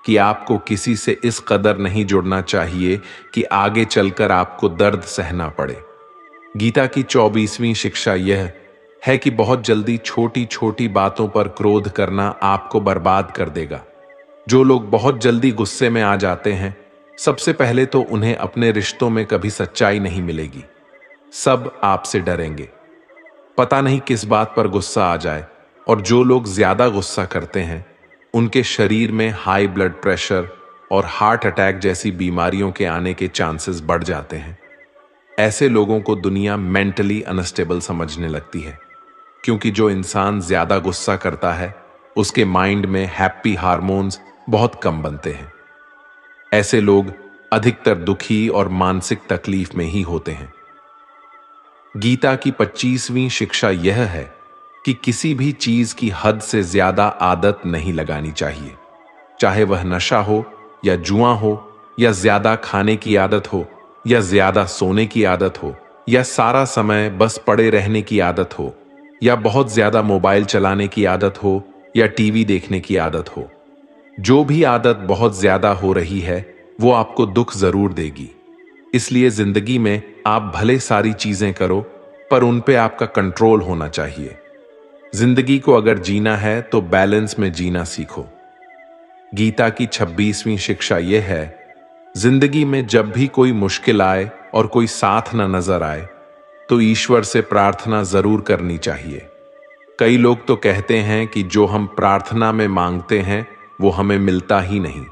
कि आपको किसी से इस कदर नहीं जुड़ना चाहिए कि आगे चलकर आपको दर्द सहना पड़े। गीता की 24वीं शिक्षा यह है कि बहुत जल्दी छोटी छोटी बातों पर क्रोध करना आपको बर्बाद कर देगा। जो लोग बहुत जल्दी गुस्से में आ जाते हैं, सबसे पहले तो उन्हें अपने रिश्तों में कभी सच्चाई नहीं मिलेगी। सब आपसे डरेंगे, पता नहीं किस बात पर गुस्सा आ जाए। और जो लोग ज्यादा गुस्सा करते हैं, उनके शरीर में हाई ब्लड प्रेशर और हार्ट अटैक जैसी बीमारियों के आने के चांसेस बढ़ जाते हैं। ऐसे लोगों को दुनिया मेंटली अनस्टेबल समझने लगती है, क्योंकि जो इंसान ज्यादा गुस्सा करता है उसके माइंड में हैप्पी हार्मोन्स बहुत कम बनते हैं। ऐसे लोग अधिकतर दुखी और मानसिक तकलीफ में ही होते हैं। गीता की 25वीं शिक्षा यह है कि किसी भी चीज की हद से ज्यादा आदत नहीं लगानी चाहिए, चाहे वह नशा हो या जुआ हो या ज्यादा खाने की आदत हो या ज्यादा सोने की आदत हो या सारा समय बस पड़े रहने की आदत हो या बहुत ज्यादा मोबाइल चलाने की आदत हो या टीवी देखने की आदत हो। जो भी आदत बहुत ज्यादा हो रही है वो आपको दुख जरूर देगी। इसलिए जिंदगी में आप भले सारी चीजें करो, पर उन पे आपका कंट्रोल होना चाहिए। जिंदगी को अगर जीना है तो बैलेंस में जीना सीखो। गीता की 26वीं शिक्षा यह है, जिंदगी में जब भी कोई मुश्किल आए और कोई साथ न नजर आए तो ईश्वर से प्रार्थना जरूर करनी चाहिए। कई लोग तो कहते हैं कि जो हम प्रार्थना में मांगते हैं वो हमें मिलता ही नहीं।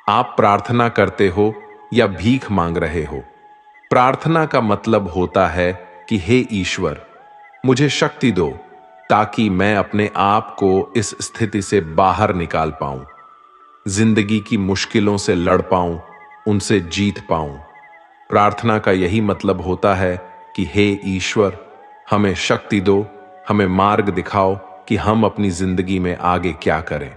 आप प्रार्थना करते हो या भीख मांग रहे हो? प्रार्थना का मतलब होता है कि हे ईश्वर, मुझे शक्ति दो ताकि मैं अपने आप को इस स्थिति से बाहर निकाल पाऊं, जिंदगी की मुश्किलों से लड़ पाऊं, उनसे जीत पाऊं। प्रार्थना का यही मतलब होता है कि हे ईश्वर, हमें शक्ति दो, हमें मार्ग दिखाओ कि हम अपनी जिंदगी में आगे क्या करें।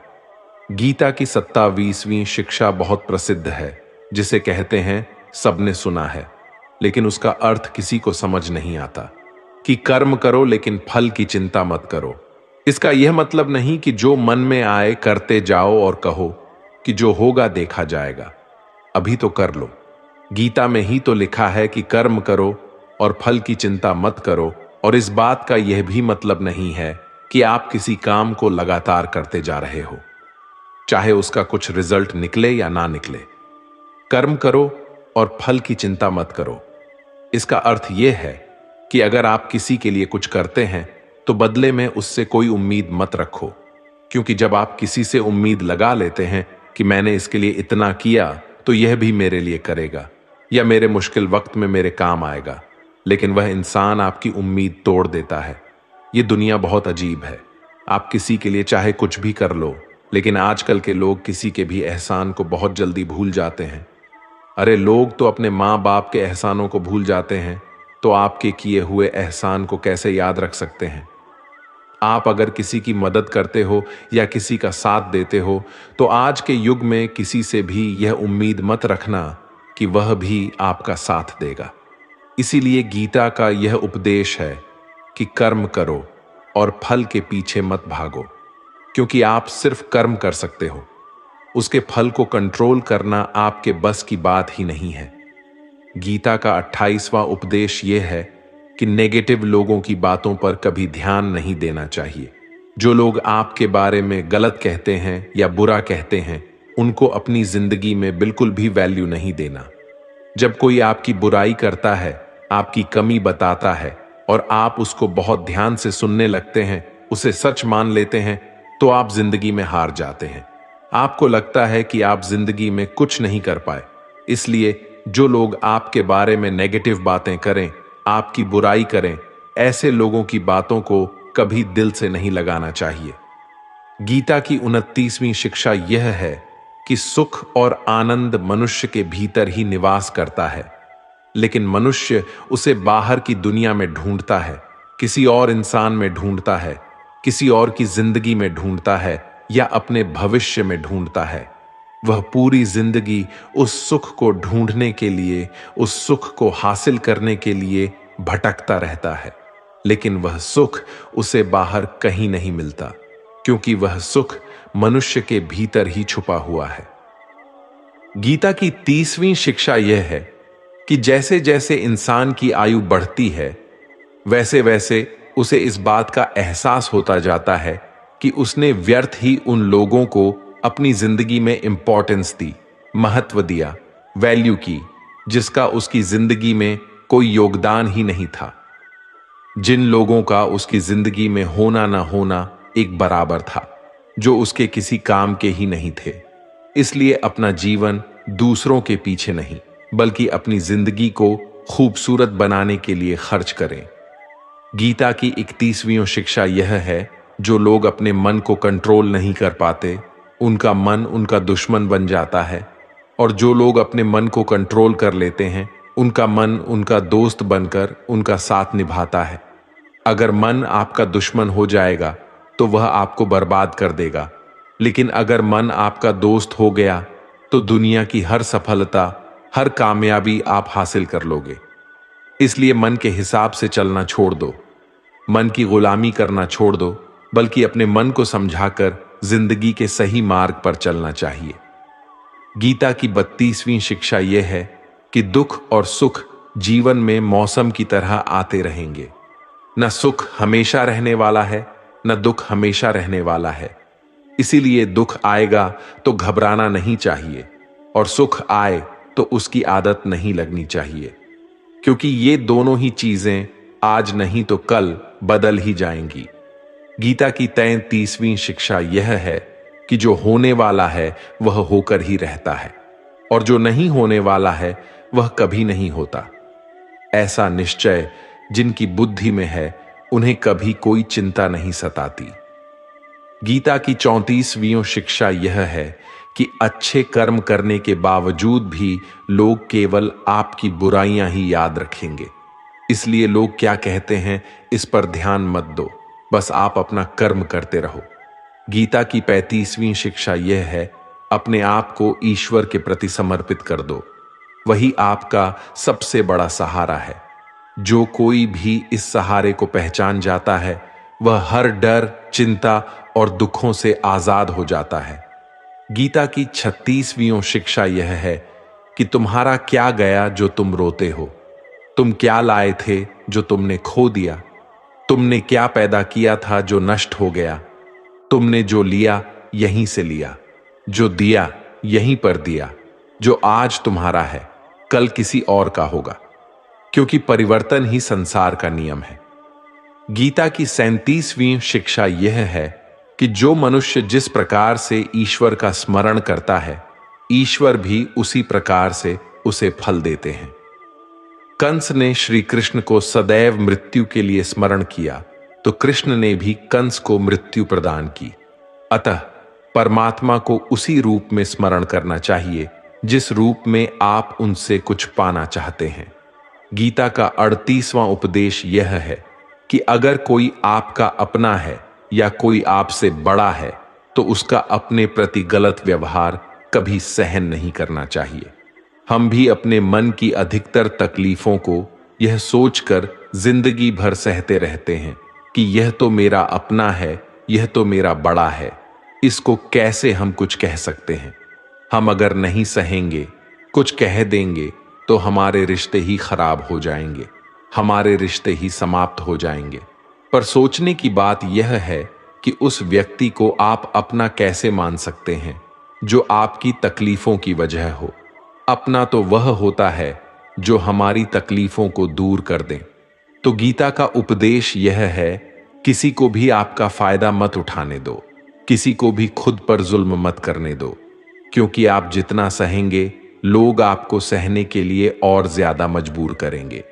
गीता की 27वीं शिक्षा बहुत प्रसिद्ध है, जिसे कहते हैं सबने सुना है, लेकिन उसका अर्थ किसी को समझ नहीं आता कि कर्म करो लेकिन फल की चिंता मत करो। इसका यह मतलब नहीं कि जो मन में आए करते जाओ और कहो कि जो होगा देखा जाएगा, अभी तो कर लो। गीता में ही तो लिखा है कि कर्म करो और फल की चिंता मत करो। और इस बात का यह भी मतलब नहीं है कि आप किसी काम को लगातार करते जा रहे हो, चाहे उसका कुछ रिजल्ट निकले या ना निकले। कर्म करो और फल की चिंता मत करो। इसका अर्थ यह है कि अगर आप किसी के लिए कुछ करते हैं तो बदले में उससे कोई उम्मीद मत रखो, क्योंकि जब आप किसी से उम्मीद लगा लेते हैं कि मैंने इसके लिए इतना किया तो यह भी मेरे लिए करेगा या मेरे मुश्किल वक्त में मेरे काम आएगा, लेकिन वह इंसान आपकी उम्मीद तोड़ देता है। यह दुनिया बहुत अजीब है। आप किसी के लिए चाहे कुछ भी कर लो, लेकिन आजकल के लोग किसी के भी एहसान को बहुत जल्दी भूल जाते हैं। अरे लोग तो अपने माँ बाप के एहसानों को भूल जाते हैं, तो आपके किए हुए एहसान को कैसे याद रख सकते हैं? आप अगर किसी की मदद करते हो या किसी का साथ देते हो तो आज के युग में किसी से भी यह उम्मीद मत रखना कि वह भी आपका साथ देगा। इसीलिए गीता का यह उपदेश है कि कर्म करो और फल के पीछे मत भागो, क्योंकि आप सिर्फ कर्म कर सकते हो, उसके फल को कंट्रोल करना आपके बस की बात ही नहीं है। गीता का 28वां उपदेश यह है कि नेगेटिव लोगों की बातों पर कभी ध्यान नहीं देना चाहिए। जो लोग आपके बारे में गलत कहते हैं या बुरा कहते हैं, उनको अपनी जिंदगी में बिल्कुल भी वैल्यू नहीं देना। जब कोई आपकी बुराई करता है, आपकी कमी बताता है और आप उसको बहुत ध्यान से सुनने लगते हैं, उसे सच मान लेते हैं, तो आप जिंदगी में हार जाते हैं। आपको लगता है कि आप जिंदगी में कुछ नहीं कर पाए, इसलिए जो लोग आपके बारे में नेगेटिव बातें करें, आपकी बुराई करें, ऐसे लोगों की बातों को कभी दिल से नहीं लगाना चाहिए। गीता की 29वीं शिक्षा यह है कि सुख और आनंद मनुष्य के भीतर ही निवास करता है, लेकिन मनुष्य उसे बाहर की दुनिया में ढूंढता है, किसी और इंसान में ढूंढता है, किसी और की जिंदगी में ढूंढता है या अपने भविष्य में ढूंढता है। वह पूरी जिंदगी उस सुख को ढूंढने के लिए, उस सुख को हासिल करने के लिए भटकता रहता है, लेकिन वह सुख उसे बाहर कहीं नहीं मिलता, क्योंकि वह सुख मनुष्य के भीतर ही छुपा हुआ है। गीता की 30वीं शिक्षा यह है कि जैसे जैसे इंसान की आयु बढ़ती है, वैसे वैसे उसे इस बात का एहसास होता जाता है कि उसने व्यर्थ ही उन लोगों को अपनी जिंदगी में इंपॉर्टेंस दी, महत्व दिया, वैल्यू की, जिसका उसकी जिंदगी में कोई योगदान ही नहीं था। जिन लोगों का उसकी जिंदगी में होना ना होना एक बराबर था, जो उसके किसी काम के ही नहीं थे। इसलिए अपना जीवन दूसरों के पीछे नहीं, बल्कि अपनी जिंदगी को खूबसूरत बनाने के लिए खर्च करें। गीता की 31वीं शिक्षा यह है, जो लोग अपने मन को कंट्रोल नहीं कर पाते, उनका मन उनका दुश्मन बन जाता है, और जो लोग अपने मन को कंट्रोल कर लेते हैं, उनका मन उनका दोस्त बनकर उनका साथ निभाता है। अगर मन आपका दुश्मन हो जाएगा तो वह आपको बर्बाद कर देगा, लेकिन अगर मन आपका दोस्त हो गया तो दुनिया की हर सफलता, हर कामयाबी आप हासिल कर लोगे। इसलिए मन के हिसाब से चलना छोड़ दो, मन की गुलामी करना छोड़ दो, बल्कि अपने मन को समझाकर जिंदगी के सही मार्ग पर चलना चाहिए। गीता की 32वीं शिक्षा यह है कि दुख और सुख जीवन में मौसम की तरह आते रहेंगे। न सुख हमेशा रहने वाला है, न दुख हमेशा रहने वाला है। इसीलिए दुख आएगा तो घबराना नहीं चाहिए, और सुख आए तो उसकी आदत नहीं लगनी चाहिए, क्योंकि ये दोनों ही चीजें आज नहीं तो कल बदल ही जाएंगी। गीता की 33वीं शिक्षा यह है कि जो होने वाला है वह होकर ही रहता है, और जो नहीं होने वाला है वह कभी नहीं होता। ऐसा निश्चय जिनकी बुद्धि में है, उन्हें कभी कोई चिंता नहीं सताती। गीता की 34वीं शिक्षा यह है कि अच्छे कर्म करने के बावजूद भी लोग केवल आपकी बुराइयां ही याद रखेंगे। इसलिए लोग क्या कहते हैं, इस पर ध्यान मत दो, बस आप अपना कर्म करते रहो। गीता की 35वीं शिक्षा यह है, अपने आप को ईश्वर के प्रति समर्पित कर दो, वही आपका सबसे बड़ा सहारा है। जो कोई भी इस सहारे को पहचान जाता है, वह हर डर, चिंता और दुखों से आजाद हो जाता है। गीता की 36वीं शिक्षा यह है कि तुम्हारा क्या गया जो तुम रोते हो, तुम क्या लाए थे जो तुमने खो दिया, तुमने क्या पैदा किया था जो नष्ट हो गया, तुमने जो लिया यहीं से लिया, जो दिया यहीं पर दिया, जो आज तुम्हारा है कल किसी और का होगा, क्योंकि परिवर्तन ही संसार का नियम है। गीता की 37वीं शिक्षा यह है कि जो मनुष्य जिस प्रकार से ईश्वर का स्मरण करता है, ईश्वर भी उसी प्रकार से उसे फल देते हैं। कंस ने श्री कृष्ण को सदैव मृत्यु के लिए स्मरण किया, तो कृष्ण ने भी कंस को मृत्यु प्रदान की। अतः परमात्मा को उसी रूप में स्मरण करना चाहिए जिस रूप में आप उनसे कुछ पाना चाहते हैं। गीता का 38वां उपदेश यह है कि अगर कोई आपका अपना है या कोई आपसे बड़ा है, तो उसका अपने प्रति गलत व्यवहार कभी सहन नहीं करना चाहिए। हम भी अपने मन की अधिकतर तकलीफों को यह सोचकर जिंदगी भर सहते रहते हैं कि यह तो मेरा अपना है, यह तो मेरा बड़ा है, इसको कैसे हम कुछ कह सकते हैं। हम अगर नहीं सहेंगे, कुछ कह देंगे, तो हमारे रिश्ते ही खराब हो जाएंगे, हमारे रिश्ते ही समाप्त हो जाएंगे। पर सोचने की बात यह है कि उस व्यक्ति को आप अपना कैसे मान सकते हैं जो आपकी तकलीफों की वजह हो। अपना तो वह होता है जो हमारी तकलीफों को दूर कर दे। तो गीता का उपदेश यह है, किसी को भी आपका फायदा मत उठाने दो, किसी को भी खुद पर जुल्म मत करने दो, क्योंकि आप जितना सहेंगे लोग आपको सहने के लिए और ज्यादा मजबूर करेंगे।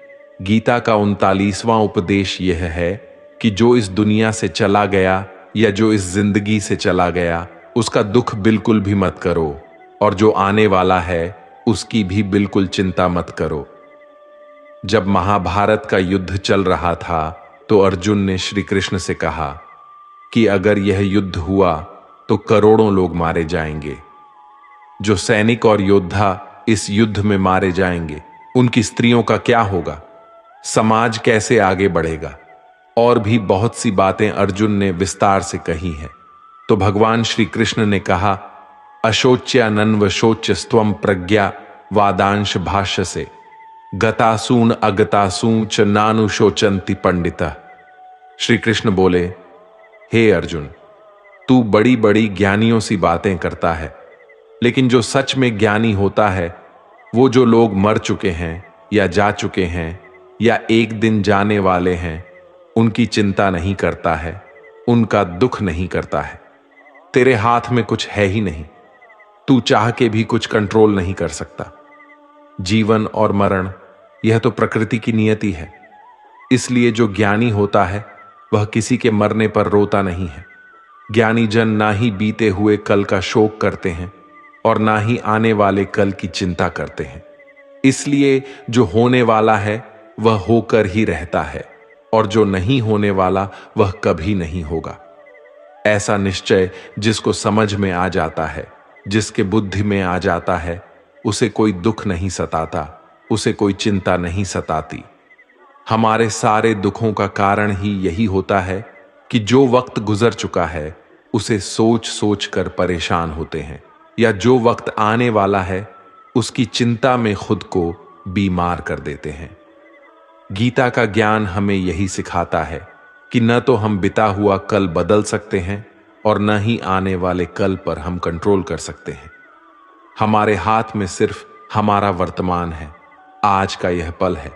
गीता का 39वां उपदेश यह है कि जो इस दुनिया से चला गया या जो इस जिंदगी से चला गया उसका दुख बिल्कुल भी मत करो, और जो आने वाला है उसकी भी बिल्कुल चिंता मत करो। जब महाभारत का युद्ध चल रहा था तो अर्जुन ने श्री कृष्ण से कहा कि अगर यह युद्ध हुआ तो करोड़ों लोग मारे जाएंगे। जो सैनिक और योद्धा इस युद्ध में मारे जाएंगे उनकी स्त्रियों का क्या होगा, समाज कैसे आगे बढ़ेगा। और भी बहुत सी बातें अर्जुन ने विस्तार से कही हैं। तो भगवान श्री कृष्ण ने कहा, अशोच्यानन्व शोच्यस्त्वम प्रज्ञा वादांश भाष्य से गतासून अगतासूं च नानुशोचंति पंडिता। श्री कृष्ण बोले, हे अर्जुन, तू बड़ी बड़ी ज्ञानियों सी बातें करता है, लेकिन जो सच में ज्ञानी होता है वो जो लोग मर चुके हैं या जा चुके हैं या एक दिन जाने वाले हैं उनकी चिंता नहीं करता है, उनका दुख नहीं करता है। तेरे हाथ में कुछ है ही नहीं, तू चाह के भी कुछ कंट्रोल नहीं कर सकता। जीवन और मरण यह तो प्रकृति की नियति है। इसलिए जो ज्ञानी होता है वह किसी के मरने पर रोता नहीं है। ज्ञानी जन ना ही बीते हुए कल का शोक करते हैं और ना ही आने वाले कल की चिंता करते हैं। इसलिए जो होने वाला है वह होकर ही रहता है और जो नहीं होने वाला वह कभी नहीं होगा। ऐसा निश्चय जिसको समझ में आ जाता है, जिसके बुद्धि में आ जाता है, उसे कोई दुख नहीं सताता, उसे कोई चिंता नहीं सताती। हमारे सारे दुखों का कारण ही यही होता है कि जो वक्त गुजर चुका है उसे सोच सोच कर परेशान होते हैं, या जो वक्त आने वाला है उसकी चिंता में खुद को बीमार कर देते हैं। गीता का ज्ञान हमें यही सिखाता है कि न तो हम बिता हुआ कल बदल सकते हैं और न ही आने वाले कल पर हम कंट्रोल कर सकते हैं। हमारे हाथ में सिर्फ हमारा वर्तमान है, आज का यह पल है।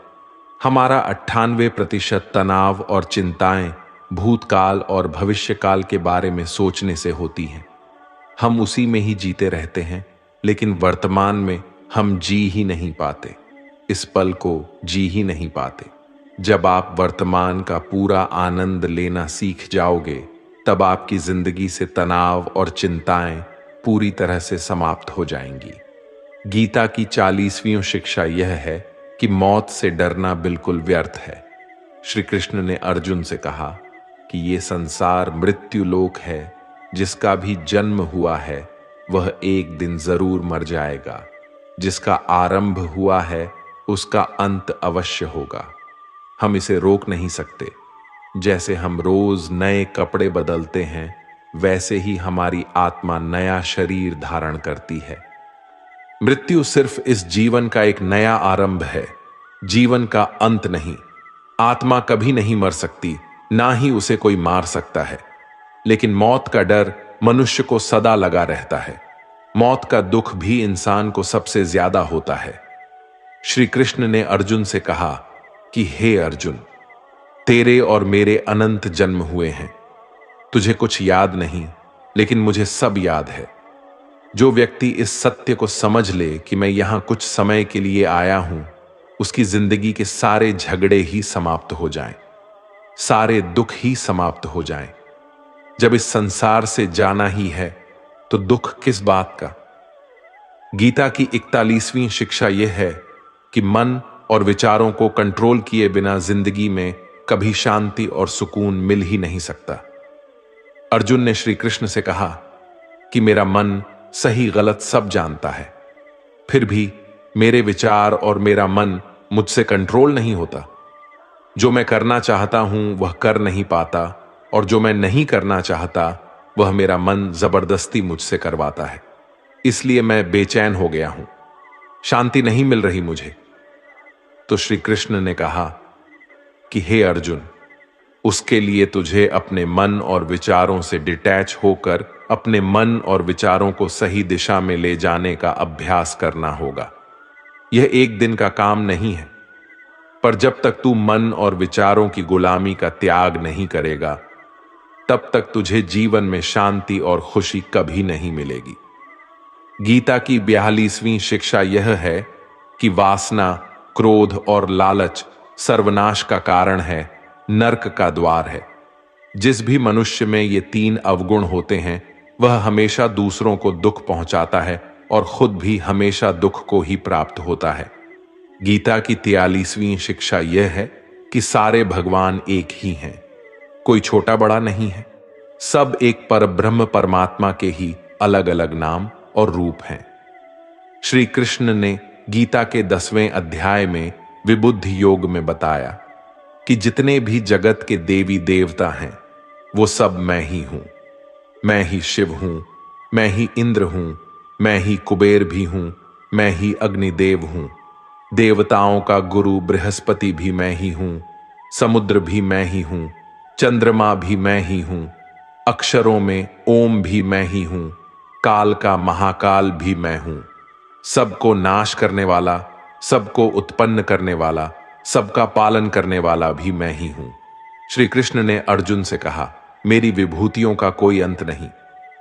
हमारा 98% तनाव और चिंताएं भूतकाल और भविष्यकाल के बारे में सोचने से होती हैं। हम उसी में ही जीते रहते हैं, लेकिन वर्तमान में हम जी ही नहीं पाते, इस पल को जी ही नहीं पाते। जब आप वर्तमान का पूरा आनंद लेना सीख जाओगे तब आपकी जिंदगी से तनाव और चिंताएं पूरी तरह से समाप्त हो जाएंगी। गीता की 40वीं शिक्षा यह है कि मौत से डरना बिल्कुल व्यर्थ है। श्री कृष्ण ने अर्जुन से कहा कि ये संसार मृत्यु लोक है, जिसका भी जन्म हुआ है वह एक दिन जरूर मर जाएगा। जिसका आरंभ हुआ है उसका अंत अवश्य होगा। हम इसे रोक नहीं सकते। जैसे हम रोज नए कपड़े बदलते हैं वैसे ही हमारी आत्मा नया शरीर धारण करती है। मृत्यु सिर्फ इस जीवन का एक नया आरंभ है, जीवन का अंत नहीं। आत्मा कभी नहीं मर सकती, ना ही उसे कोई मार सकता है, लेकिन मौत का डर मनुष्य को सदा लगा रहता है। मौत का दुख भी इंसान को सबसे ज्यादा होता है। श्री कृष्ण ने अर्जुन से कहा कि हे अर्जुन, तेरे और मेरे अनंत जन्म हुए हैं, तुझे कुछ याद नहीं, लेकिन मुझे सब याद है। जो व्यक्ति इस सत्य को समझ ले कि मैं यहां कुछ समय के लिए आया हूं, उसकी जिंदगी के सारे झगड़े ही समाप्त हो जाएं, सारे दुख ही समाप्त हो जाएं। जब इस संसार से जाना ही है तो दुख किस बात का। गीता की 41वीं शिक्षा यह है कि मन और विचारों को कंट्रोल किए बिना जिंदगी में कभी शांति और सुकून मिल ही नहीं सकता। अर्जुन ने श्री कृष्ण से कहा कि मेरा मन सही गलत सब जानता है, फिर भी मेरे विचार और मेरा मन मुझसे कंट्रोल नहीं होता। जो मैं करना चाहता हूं वह कर नहीं पाता, और जो मैं नहीं करना चाहता वह मेरा मन जबरदस्ती मुझसे करवाता है। इसलिए मैं बेचैन हो गया हूं, शांति नहीं मिल रही मुझे। तो श्री कृष्ण ने कहा कि हे अर्जुन, उसके लिए तुझे अपने मन और विचारों से डिटैच होकर अपने मन और विचारों को सही दिशा में ले जाने का अभ्यास करना होगा। यह एक दिन का काम नहीं है, पर जब तक तू मन और विचारों की गुलामी का त्याग नहीं करेगा तब तक तुझे जीवन में शांति और खुशी कभी नहीं मिलेगी। गीता की 42वीं शिक्षा यह है कि वासना, क्रोध और लालच सर्वनाश का कारण है, नरक का द्वार है। जिस भी मनुष्य में ये 3 अवगुण होते हैं वह हमेशा दूसरों को दुख पहुंचाता है और खुद भी हमेशा दुख को ही प्राप्त होता है। गीता की 43वीं शिक्षा यह है कि सारे भगवान एक ही हैं, कोई छोटा बड़ा नहीं है। सब एक परब्रह्म परमात्मा के ही अलग अलग नाम और रूप हैं। श्री कृष्ण ने गीता के 10वें अध्याय में विबुद्धि योग में बताया कि जितने भी जगत के देवी देवता हैं वो सब मैं ही हूं। मैं ही शिव हूं, मैं ही इंद्र हूं, मैं ही कुबेर भी हूं, मैं ही अग्निदेव हूं। देवताओं का गुरु बृहस्पति भी मैं ही हूं, समुद्र भी मैं ही हूं, चंद्रमा भी मैं ही हूं, अक्षरों में ओम भी मैं ही हूं, काल का महाकाल भी मैं हूं। सबको नाश करने वाला, सबको उत्पन्न करने वाला, सबका पालन करने वाला भी मैं ही हूं। श्री कृष्ण ने अर्जुन से कहा, मेरी विभूतियों का कोई अंत नहीं,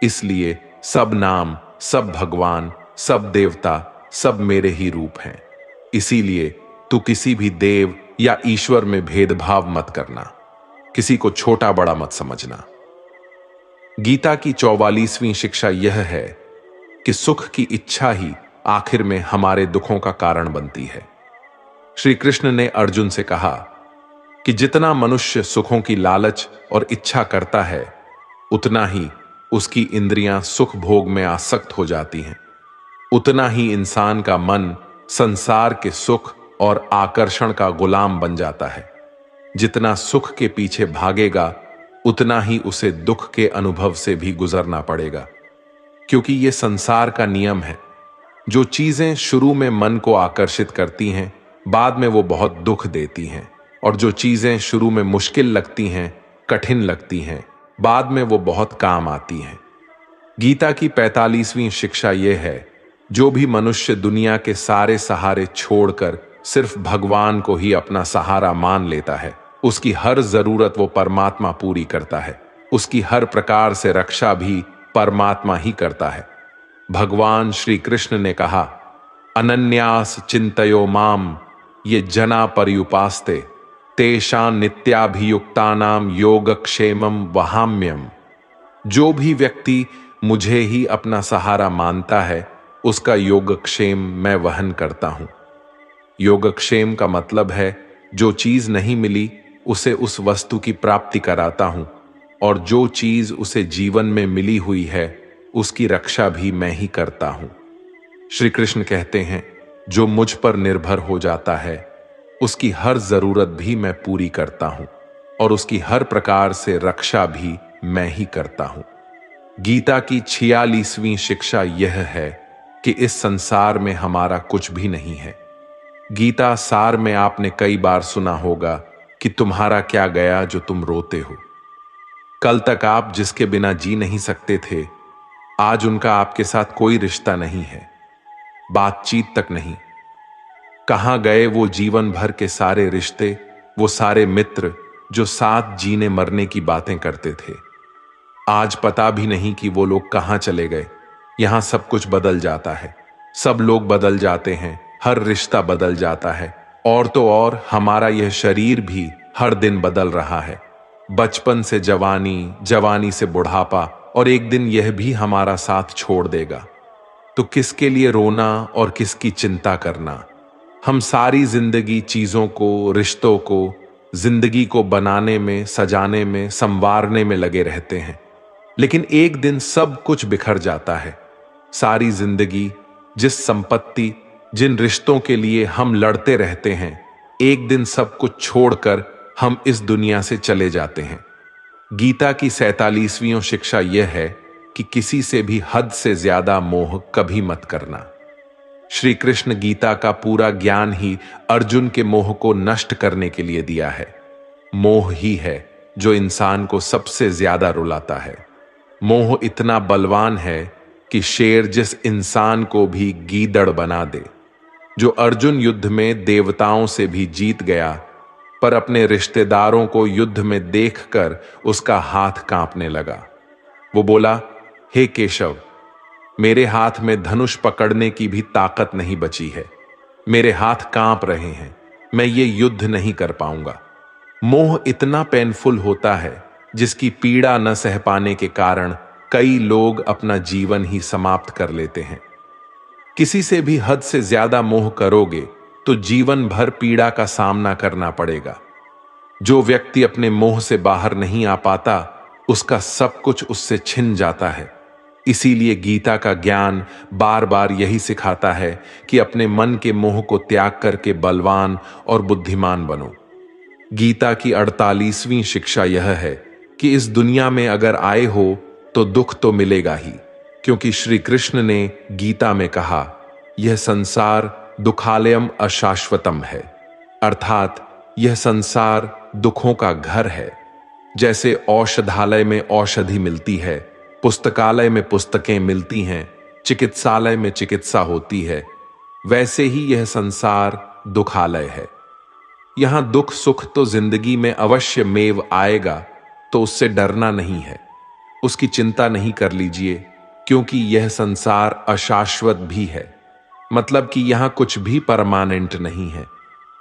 इसलिए सब नाम, सब भगवान, सब देवता, सब मेरे ही रूप हैं। इसीलिए तू किसी भी देव या ईश्वर में भेदभाव मत करना, किसी को छोटा बड़ा मत समझना। गीता की 44वीं शिक्षा यह है कि सुख की इच्छा ही आखिर में हमारे दुखों का कारण बनती है। श्री कृष्ण ने अर्जुन से कहा कि जितना मनुष्य सुखों की लालच और इच्छा करता है उतना ही उसकी इंद्रियां सुख भोग में आसक्त हो जाती हैं, उतना ही इंसान का मन संसार के सुख और आकर्षण का गुलाम बन जाता है। जितना सुख के पीछे भागेगा उतना ही उसे दुख के अनुभव से भी गुजरना पड़ेगा, क्योंकि यह संसार का नियम है। जो चीजें शुरू में मन को आकर्षित करती हैं बाद में वो बहुत दुख देती हैं, और जो चीजें शुरू में मुश्किल लगती हैं, कठिन लगती हैं, बाद में वो बहुत काम आती हैं। गीता की 45वीं शिक्षा यह है, जो भी मनुष्य दुनिया के सारे सहारे छोड़कर सिर्फ भगवान को ही अपना सहारा मान लेता है, उसकी हर जरूरत वो परमात्मा पूरी करता है। उसकी हर प्रकार से रक्षा भी परमात्मा ही करता है। भगवान श्री कृष्ण ने कहा, अनन्यास चिंतयो माम ये जना पर्युपास्ते तेषां नित्याभियुक्तानाम योगक्षेमम वहाम्यम। जो भी व्यक्ति मुझे ही अपना सहारा मानता है उसका योगक्षेम मैं वहन करता हूं। योगक्षेम का मतलब है जो चीज नहीं मिली उसे उस वस्तु की प्राप्ति कराता हूं, और जो चीज उसे जीवन में मिली हुई है उसकी रक्षा भी मैं ही करता हूं। श्री कृष्ण कहते हैं, जो मुझ पर निर्भर हो जाता है उसकी हर जरूरत भी मैं पूरी करता हूं और उसकी हर प्रकार से रक्षा भी मैं ही करता हूं। गीता की 46वीं शिक्षा यह है कि इस संसार में हमारा कुछ भी नहीं है। गीता सार में आपने कई बार सुना होगा कि तुम्हारा क्या गया जो तुम रोते हो। कल तक आप जिसके बिना जी नहीं सकते थे, आज उनका आपके साथ कोई रिश्ता नहीं है, बातचीत तक नहीं। कहां गए वो जीवन भर के सारे रिश्ते, वो सारे मित्र जो साथ जीने मरने की बातें करते थे। आज पता भी नहीं कि वो लोग कहां चले गए। यहां सब कुछ बदल जाता है, सब लोग बदल जाते हैं, हर रिश्ता बदल जाता है, और तो और हमारा यह शरीर भी हर दिन बदल रहा है। बचपन से जवानी, जवानी से बुढ़ापा, और एक दिन यह भी हमारा साथ छोड़ देगा। तो किसके लिए रोना और किसकी चिंता करना। हम सारी जिंदगी चीजों को, रिश्तों को, जिंदगी को बनाने में, सजाने में, संवारने में लगे रहते हैं, लेकिन एक दिन सब कुछ बिखर जाता है। सारी जिंदगी जिस संपत्ति, जिन रिश्तों के लिए हम लड़ते रहते हैं, एक दिन सब कुछ छोड़कर हम इस दुनिया से चले जाते हैं। गीता की 47वीं शिक्षा यह है कि किसी से भी हद से ज्यादा मोह कभी मत करना। श्री कृष्ण गीता का पूरा ज्ञान ही अर्जुन के मोह को नष्ट करने के लिए दिया है। मोह ही है जो इंसान को सबसे ज्यादा रुलाता है। मोह इतना बलवान है कि शेर जिस इंसान को भी गीदड़ बना दे। जो अर्जुन युद्ध में देवताओं से भी जीत गया, पर अपने रिश्तेदारों को युद्ध में देखकर उसका हाथ कांपने लगा। वो बोला, हे केशव, मेरे हाथ में धनुष पकड़ने की भी ताकत नहीं बची है। मेरे हाथ कांप रहे हैं। मैं ये युद्ध नहीं कर पाऊंगा। मोह इतना पेनफुल होता है जिसकी पीड़ा न सह पाने के कारण कई लोग अपना जीवन ही समाप्त कर लेते हैं। किसी से भी हद से ज्यादा मोह करोगे तो जीवन भर पीड़ा का सामना करना पड़ेगा। जो व्यक्ति अपने मोह से बाहर नहीं आ पाता, उसका सब कुछ उससे छिन जाता है। इसीलिए गीता का ज्ञान बार बार यही सिखाता है कि अपने मन के मोह को त्याग करके बलवान और बुद्धिमान बनो। गीता की 48वीं शिक्षा यह है कि इस दुनिया में अगर आए हो तो दुख तो मिलेगा ही, क्योंकि श्री कृष्ण ने गीता में कहा, यह संसार दुखालयम अशाश्वतम है, अर्थात यह संसार दुखों का घर है। जैसे औषधालय में औषधि मिलती है, पुस्तकालय में पुस्तकें मिलती हैं, चिकित्सालय में चिकित्सा होती है, वैसे ही यह संसार दुखालय है। यहां दुख सुख तो जिंदगी में अवश्य मेव आएगा, तो उससे डरना नहीं है, उसकी चिंता नहीं कर लीजिए, क्योंकि यह संसार अशाश्वत भी है। मतलब कि यहां कुछ भी परमानेंट नहीं है।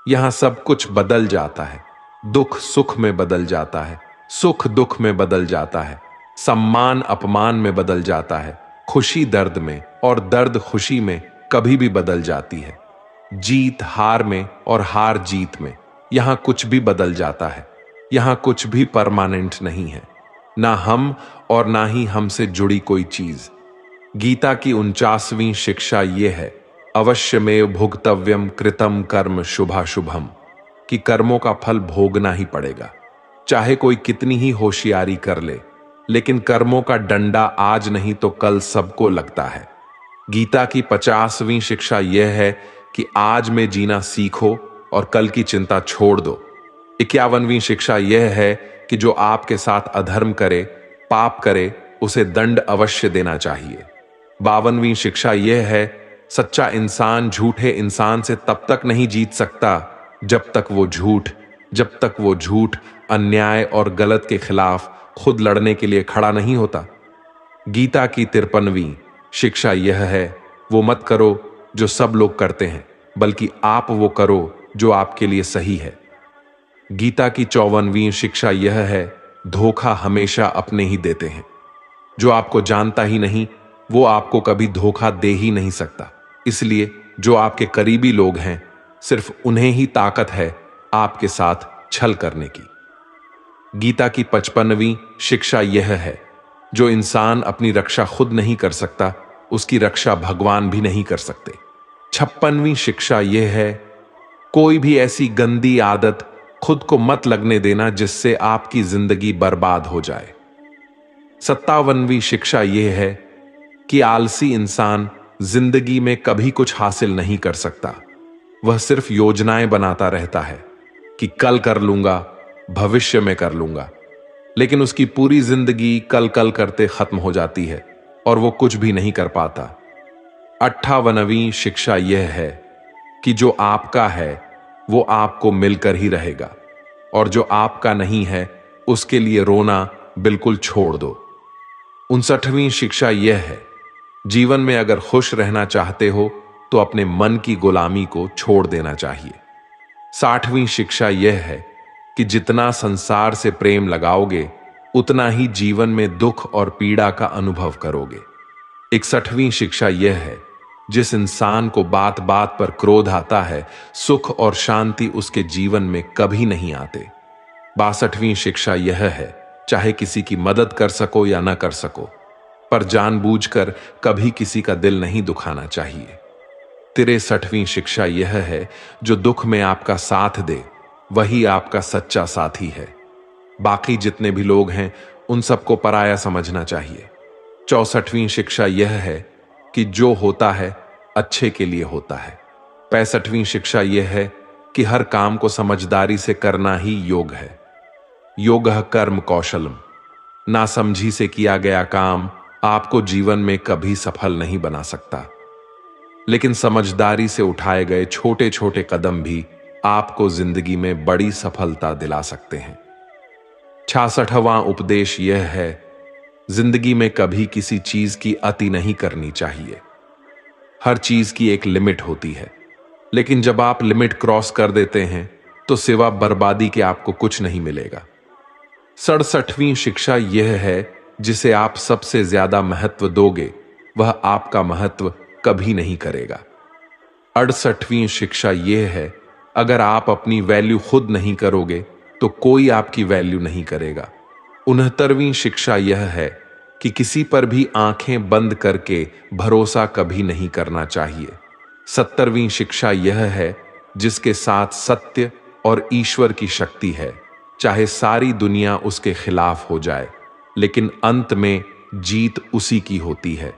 यहां सब कुछ बदल जाता है। दुख सुख में बदल जाता है, सुख दुख में बदल जाता है, सम्मान अपमान में बदल जाता है, खुशी दर्द में और दर्द खुशी में कभी भी बदल जाती है। जीत हार में और हार जीत में यहां कुछ भी बदल जाता है। यहां कुछ भी परमानेंट नहीं है, ना हम और ना ही हमसे जुड़ी कोई चीज। गीता की 49वीं शिक्षा यह है, अवश्यमेव भुगतव्यम कृतम कर्म शुभाशुभम, कि कर्मों का फल भोगना ही पड़ेगा। चाहे कोई कितनी ही होशियारी कर ले, लेकिन कर्मों का डंडा आज नहीं तो कल सबको लगता है। गीता की 50वीं शिक्षा यह है कि आज में जीना सीखो और कल की चिंता छोड़ दो। 51वीं शिक्षा यह है कि जो आपके साथ अधर्म करे, पाप करे, उसे दंड अवश्य देना चाहिए। 52वीं शिक्षा यह है, सच्चा इंसान झूठे इंसान से तब तक नहीं जीत सकता जब तक वो झूठ अन्याय और गलत के खिलाफ खुद लड़ने के लिए खड़ा नहीं होता। गीता की 53वीं शिक्षा यह है, वो मत करो जो सब लोग करते हैं, बल्कि आप वो करो जो आपके लिए सही है। गीता की 54वीं शिक्षा यह है, धोखा हमेशा अपने ही देते हैं। जो आपको जानता ही नहीं, वो आपको कभी धोखा दे ही नहीं सकता। इसलिए जो आपके करीबी लोग हैं, सिर्फ उन्हें ही ताकत है आपके साथ छल करने की। गीता की 55वीं शिक्षा यह है, जो इंसान अपनी रक्षा खुद नहीं कर सकता, उसकी रक्षा भगवान भी नहीं कर सकते। 56वीं शिक्षा यह है, कोई भी ऐसी गंदी आदत खुद को मत लगने देना जिससे आपकी जिंदगी बर्बाद हो जाए। 57वीं शिक्षा यह है कि आलसी इंसान जिंदगी में कभी कुछ हासिल नहीं कर सकता। वह सिर्फ योजनाएं बनाता रहता है कि कल कर लूंगा, भविष्य में कर लूंगा, लेकिन उसकी पूरी जिंदगी कल कल करते खत्म हो जाती है और वो कुछ भी नहीं कर पाता। 58वीं शिक्षा यह है कि जो आपका है वो आपको मिलकर ही रहेगा, और जो आपका नहीं है उसके लिए रोना बिल्कुल छोड़ दो। 59वीं शिक्षा यह है, जीवन में अगर खुश रहना चाहते हो तो अपने मन की गुलामी को छोड़ देना चाहिए। 60वीं शिक्षा यह है कि जितना संसार से प्रेम लगाओगे, उतना ही जीवन में दुख और पीड़ा का अनुभव करोगे। 61वीं शिक्षा यह है, जिस इंसान को बात बात पर क्रोध आता है, सुख और शांति उसके जीवन में कभी नहीं आते। 62वीं शिक्षा यह है, चाहे किसी की मदद कर सको या न कर सको, पर जानबूझकर कभी किसी का दिल नहीं दुखाना चाहिए। 63वीं शिक्षा यह है, जो दुख में आपका साथ दे वही आपका सच्चा साथी है। बाकी जितने भी लोग हैं उन सबको पराया समझना चाहिए। 64वीं शिक्षा यह है कि जो होता है अच्छे के लिए होता है। 65वीं शिक्षा यह है कि हर काम को समझदारी से करना ही योग है। योगः कर्म कौशलम, नासमझी से किया गया काम आपको जीवन में कभी सफल नहीं बना सकता, लेकिन समझदारी से उठाए गए छोटे छोटे कदम भी आपको जिंदगी में बड़ी सफलता दिला सकते हैं। 66वां उपदेश यह है जिंदगी में कभी किसी चीज की अति नहीं करनी चाहिए। हर चीज की एक लिमिट होती है, लेकिन जब आप लिमिट क्रॉस कर देते हैं तो सिवा बर्बादी के आपको कुछ नहीं मिलेगा। 67वीं शिक्षा यह है, जिसे आप सबसे ज्यादा महत्व दोगे वह आपका महत्व कभी नहीं करेगा। 68वीं शिक्षा यह है, अगर आप अपनी वैल्यू खुद नहीं करोगे तो कोई आपकी वैल्यू नहीं करेगा। 69वीं शिक्षा यह है कि किसी पर भी आंखें बंद करके भरोसा कभी नहीं करना चाहिए। 70वीं शिक्षा यह है, जिसके साथ सत्य और ईश्वर की शक्ति है, चाहे सारी दुनिया उसके खिलाफ हो जाए, लेकिन अंत में जीत उसी की होती है।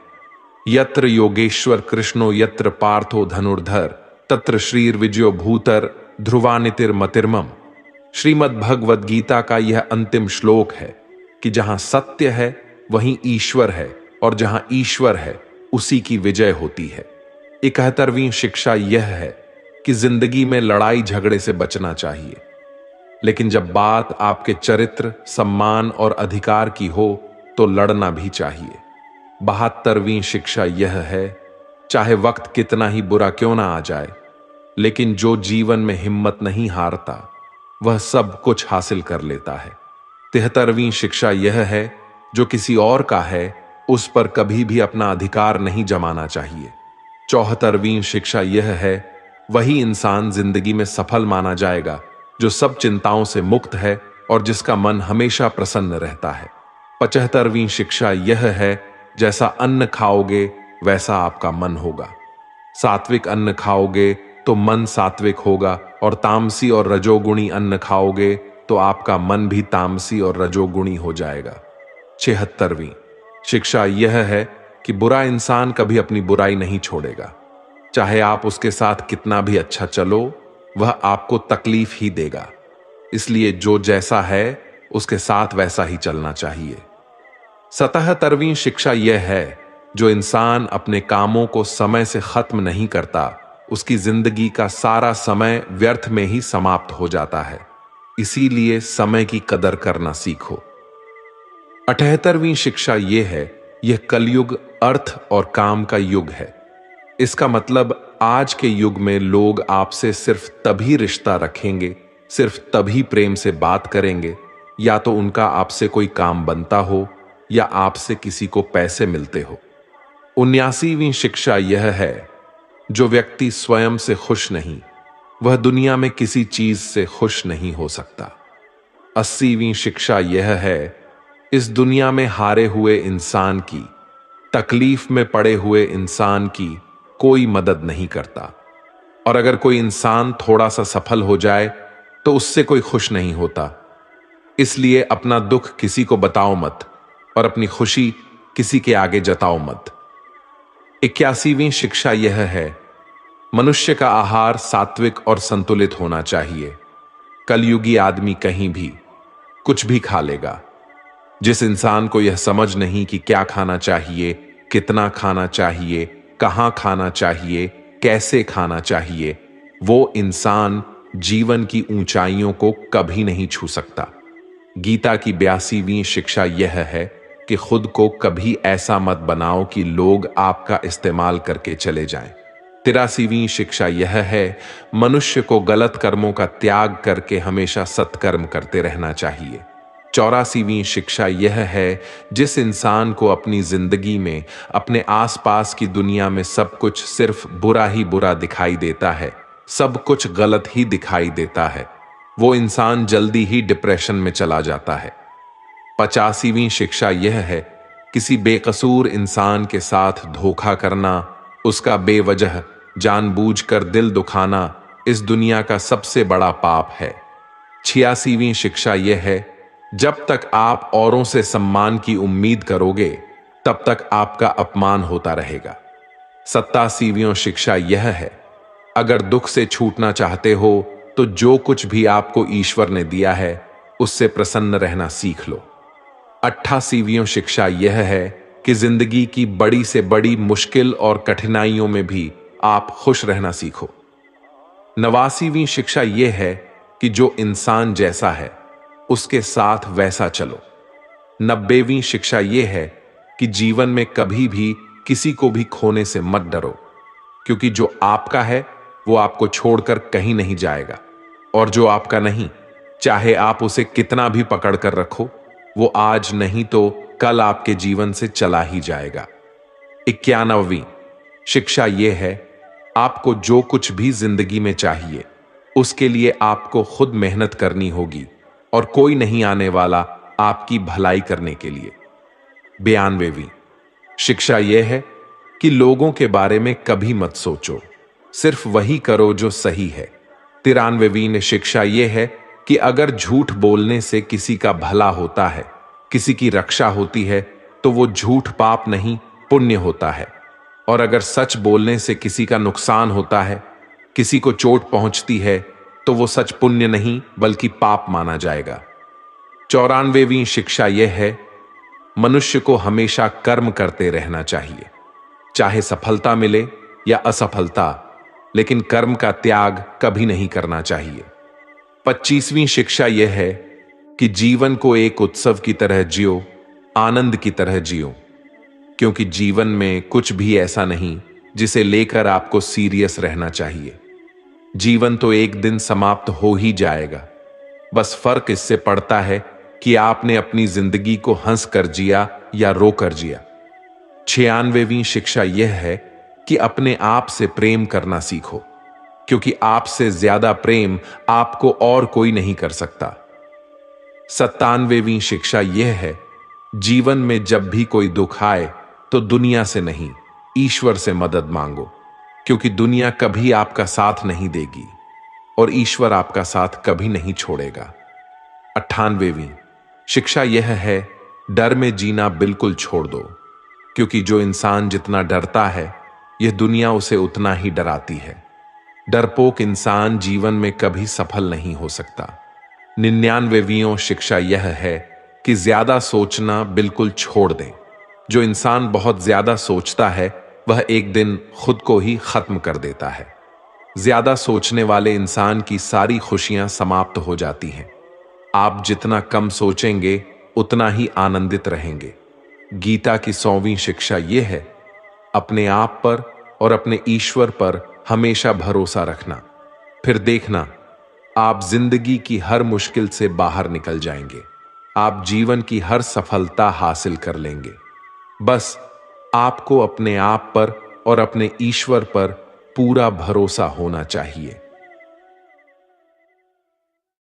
यत्र योगेश्वर कृष्णो यत्र पार्थो धनुर्धर तत्र श्रीर विजयो भूतर ध्रुवानितिर मतिर्मम। श्रीमद् भगवद गीता का यह अंतिम श्लोक है कि जहां सत्य है वहीं ईश्वर है, और जहां ईश्वर है उसी की विजय होती है। 71वीं शिक्षा यह है कि जिंदगी में लड़ाई झगड़े से बचना चाहिए, लेकिन जब बात आपके चरित्र, सम्मान और अधिकार की हो तो लड़ना भी चाहिए। 72वीं शिक्षा यह है, चाहे वक्त कितना ही बुरा क्यों ना आ जाए, लेकिन जो जीवन में हिम्मत नहीं हारता वह सब कुछ हासिल कर लेता है। 73वीं शिक्षा यह है, जो किसी और का है उस पर कभी भी अपना अधिकार नहीं जमाना चाहिए। 74वीं शिक्षा यह है, वही इंसान जिंदगी में सफल माना जाएगा जो सब चिंताओं से मुक्त है और जिसका मन हमेशा प्रसन्न रहता है। 75वीं शिक्षा यह है, जैसा अन्न खाओगे वैसा आपका मन होगा। सात्विक अन्न खाओगे तो मन सात्विक होगा, और तामसी और रजोगुणी अन्न खाओगे तो आपका मन भी तामसी और रजोगुणी हो जाएगा। 76वीं शिक्षा यह है कि बुरा इंसान कभी अपनी बुराई नहीं छोड़ेगा, चाहे आप उसके साथ कितना भी अच्छा चलो वह आपको तकलीफ ही देगा। इसलिए जो जैसा है उसके साथ वैसा ही चलना चाहिए। 77वीं शिक्षा यह है, जो इंसान अपने कामों को समय से खत्म नहीं करता उसकी जिंदगी का सारा समय व्यर्थ में ही समाप्त हो जाता है। इसीलिए समय की कदर करना सीखो। 78वीं शिक्षा यह है, यह कलयुग अर्थ और काम का युग है। इसका मतलब आज के युग में लोग आपसे सिर्फ तभी रिश्ता रखेंगे, सिर्फ तभी प्रेम से बात करेंगे, या तो उनका आपसे कोई काम बनता हो या आपसे किसी को पैसे मिलते हो। 79वीं शिक्षा यह है, जो व्यक्ति स्वयं से खुश नहीं वह दुनिया में किसी चीज से खुश नहीं हो सकता। 80वीं शिक्षा यह है, इस दुनिया में हारे हुए इंसान की, तकलीफ में पड़े हुए इंसान की कोई मदद नहीं करता, और अगर कोई इंसान थोड़ा सा सफल हो जाए तो उससे कोई खुश नहीं होता। इसलिए अपना दुख किसी को बताओ मत और अपनी खुशी किसी के आगे जताओ मत। 81वीं शिक्षा यह है, मनुष्य का आहार सात्विक और संतुलित होना चाहिए। कलयुगी आदमी कहीं भी कुछ भी खा लेगा। जिस इंसान को यह समझ नहीं कि क्या खाना चाहिए, कितना खाना चाहिए, कहां खाना चाहिए, कैसे खाना चाहिए, वो इंसान जीवन की ऊंचाइयों को कभी नहीं छू सकता। गीता की 82वीं शिक्षा यह है कि खुद को कभी ऐसा मत बनाओ कि लोग आपका इस्तेमाल करके चले जाएं। 83वीं शिक्षा यह है, मनुष्य को गलत कर्मों का त्याग करके हमेशा सत्कर्म करते रहना चाहिए। 84वीं शिक्षा यह है, जिस इंसान को अपनी जिंदगी में, अपने आसपास की दुनिया में सब कुछ सिर्फ बुरा ही बुरा दिखाई देता है, सब कुछ गलत ही दिखाई देता है, वो इंसान जल्दी ही डिप्रेशन में चला जाता है। 85वीं शिक्षा यह है, किसी बेकसूर इंसान के साथ धोखा करना, उसका बेवजह जानबूझकर दिल दुखाना इस दुनिया का सबसे बड़ा पाप है। 86वीं शिक्षा यह है, जब तक आप औरों से सम्मान की उम्मीद करोगे तब तक आपका अपमान होता रहेगा। 87वीं शिक्षा यह है, अगर दुख से छूटना चाहते हो तो जो कुछ भी आपको ईश्वर ने दिया है उससे प्रसन्न रहना सीख लो। 88वीं शिक्षा यह है कि जिंदगी की बड़ी से बड़ी मुश्किल और कठिनाइयों में भी आप खुश रहना सीखो। 89वीं शिक्षा यह है कि जो इंसान जैसा है उसके साथ वैसा चलो। 90वीं शिक्षा यह है कि जीवन में कभी भी किसी को भी खोने से मत डरो, क्योंकि जो आपका है वो आपको छोड़कर कहीं नहीं जाएगा, और जो आपका नहीं, चाहे आप उसे कितना भी पकड़ कर रखो, वो आज नहीं तो कल आपके जीवन से चला ही जाएगा। 91वीं शिक्षा यह है, आपको जो कुछ भी जिंदगी में चाहिए उसके लिए आपको खुद मेहनत करनी होगी, और कोई नहीं आने वाला आपकी भलाई करने के लिए। 92वीं शिक्षा यह है कि लोगों के बारे में कभी मत सोचो, सिर्फ वही करो जो सही है। 93वीं शिक्षा यह है कि अगर झूठ बोलने से किसी का भला होता है, किसी की रक्षा होती है, तो वो झूठ पाप नहीं पुण्य होता है, और अगर सच बोलने से किसी का नुकसान होता है, किसी को चोट पहुंचती है, तो वो सच पुण्य नहीं बल्कि पाप माना जाएगा। 94वीं शिक्षा यह है, मनुष्य को हमेशा कर्म करते रहना चाहिए, चाहे सफलता मिले या असफलता, लेकिन कर्म का त्याग कभी नहीं करना चाहिए। 25वीं शिक्षा यह है कि जीवन को एक उत्सव की तरह जियो, आनंद की तरह जियो, क्योंकि जीवन में कुछ भी ऐसा नहीं जिसे लेकर आपको सीरियस रहना चाहिए। जीवन तो एक दिन समाप्त हो ही जाएगा, बस फर्क इससे पड़ता है कि आपने अपनी जिंदगी को हंस कर जिया या रो कर जिया। 96वीं शिक्षा यह है कि अपने आप से प्रेम करना सीखो, क्योंकि आपसे ज्यादा प्रेम आपको और कोई नहीं कर सकता। 97वीं शिक्षा यह है, जीवन में जब भी कोई दुख आए तो दुनिया से नहीं, ईश्वर से मदद मांगो, क्योंकि दुनिया कभी आपका साथ नहीं देगी और ईश्वर आपका साथ कभी नहीं छोड़ेगा। 98वीं शिक्षा यह है, डर में जीना बिल्कुल छोड़ दो, क्योंकि जो इंसान जितना डरता है, यह दुनिया उसे उतना ही डराती है। डरपोक इंसान जीवन में कभी सफल नहीं हो सकता। 99वीं शिक्षा यह है कि ज्यादा सोचना बिल्कुल छोड़ दें। जो इंसान बहुत ज्यादा सोचता है वह एक दिन खुद को ही खत्म कर देता है। ज्यादा सोचने वाले इंसान की सारी खुशियां समाप्त हो जाती हैं। आप जितना कम सोचेंगे उतना ही आनंदित रहेंगे। गीता की 100वीं शिक्षा यह है, अपने आप पर और अपने ईश्वर पर हमेशा भरोसा रखना, फिर देखना आप जिंदगी की हर मुश्किल से बाहर निकल जाएंगे। आप जीवन की हर सफलता हासिल कर लेंगे। बस आपको अपने आप पर और अपने ईश्वर पर पूरा भरोसा होना चाहिए।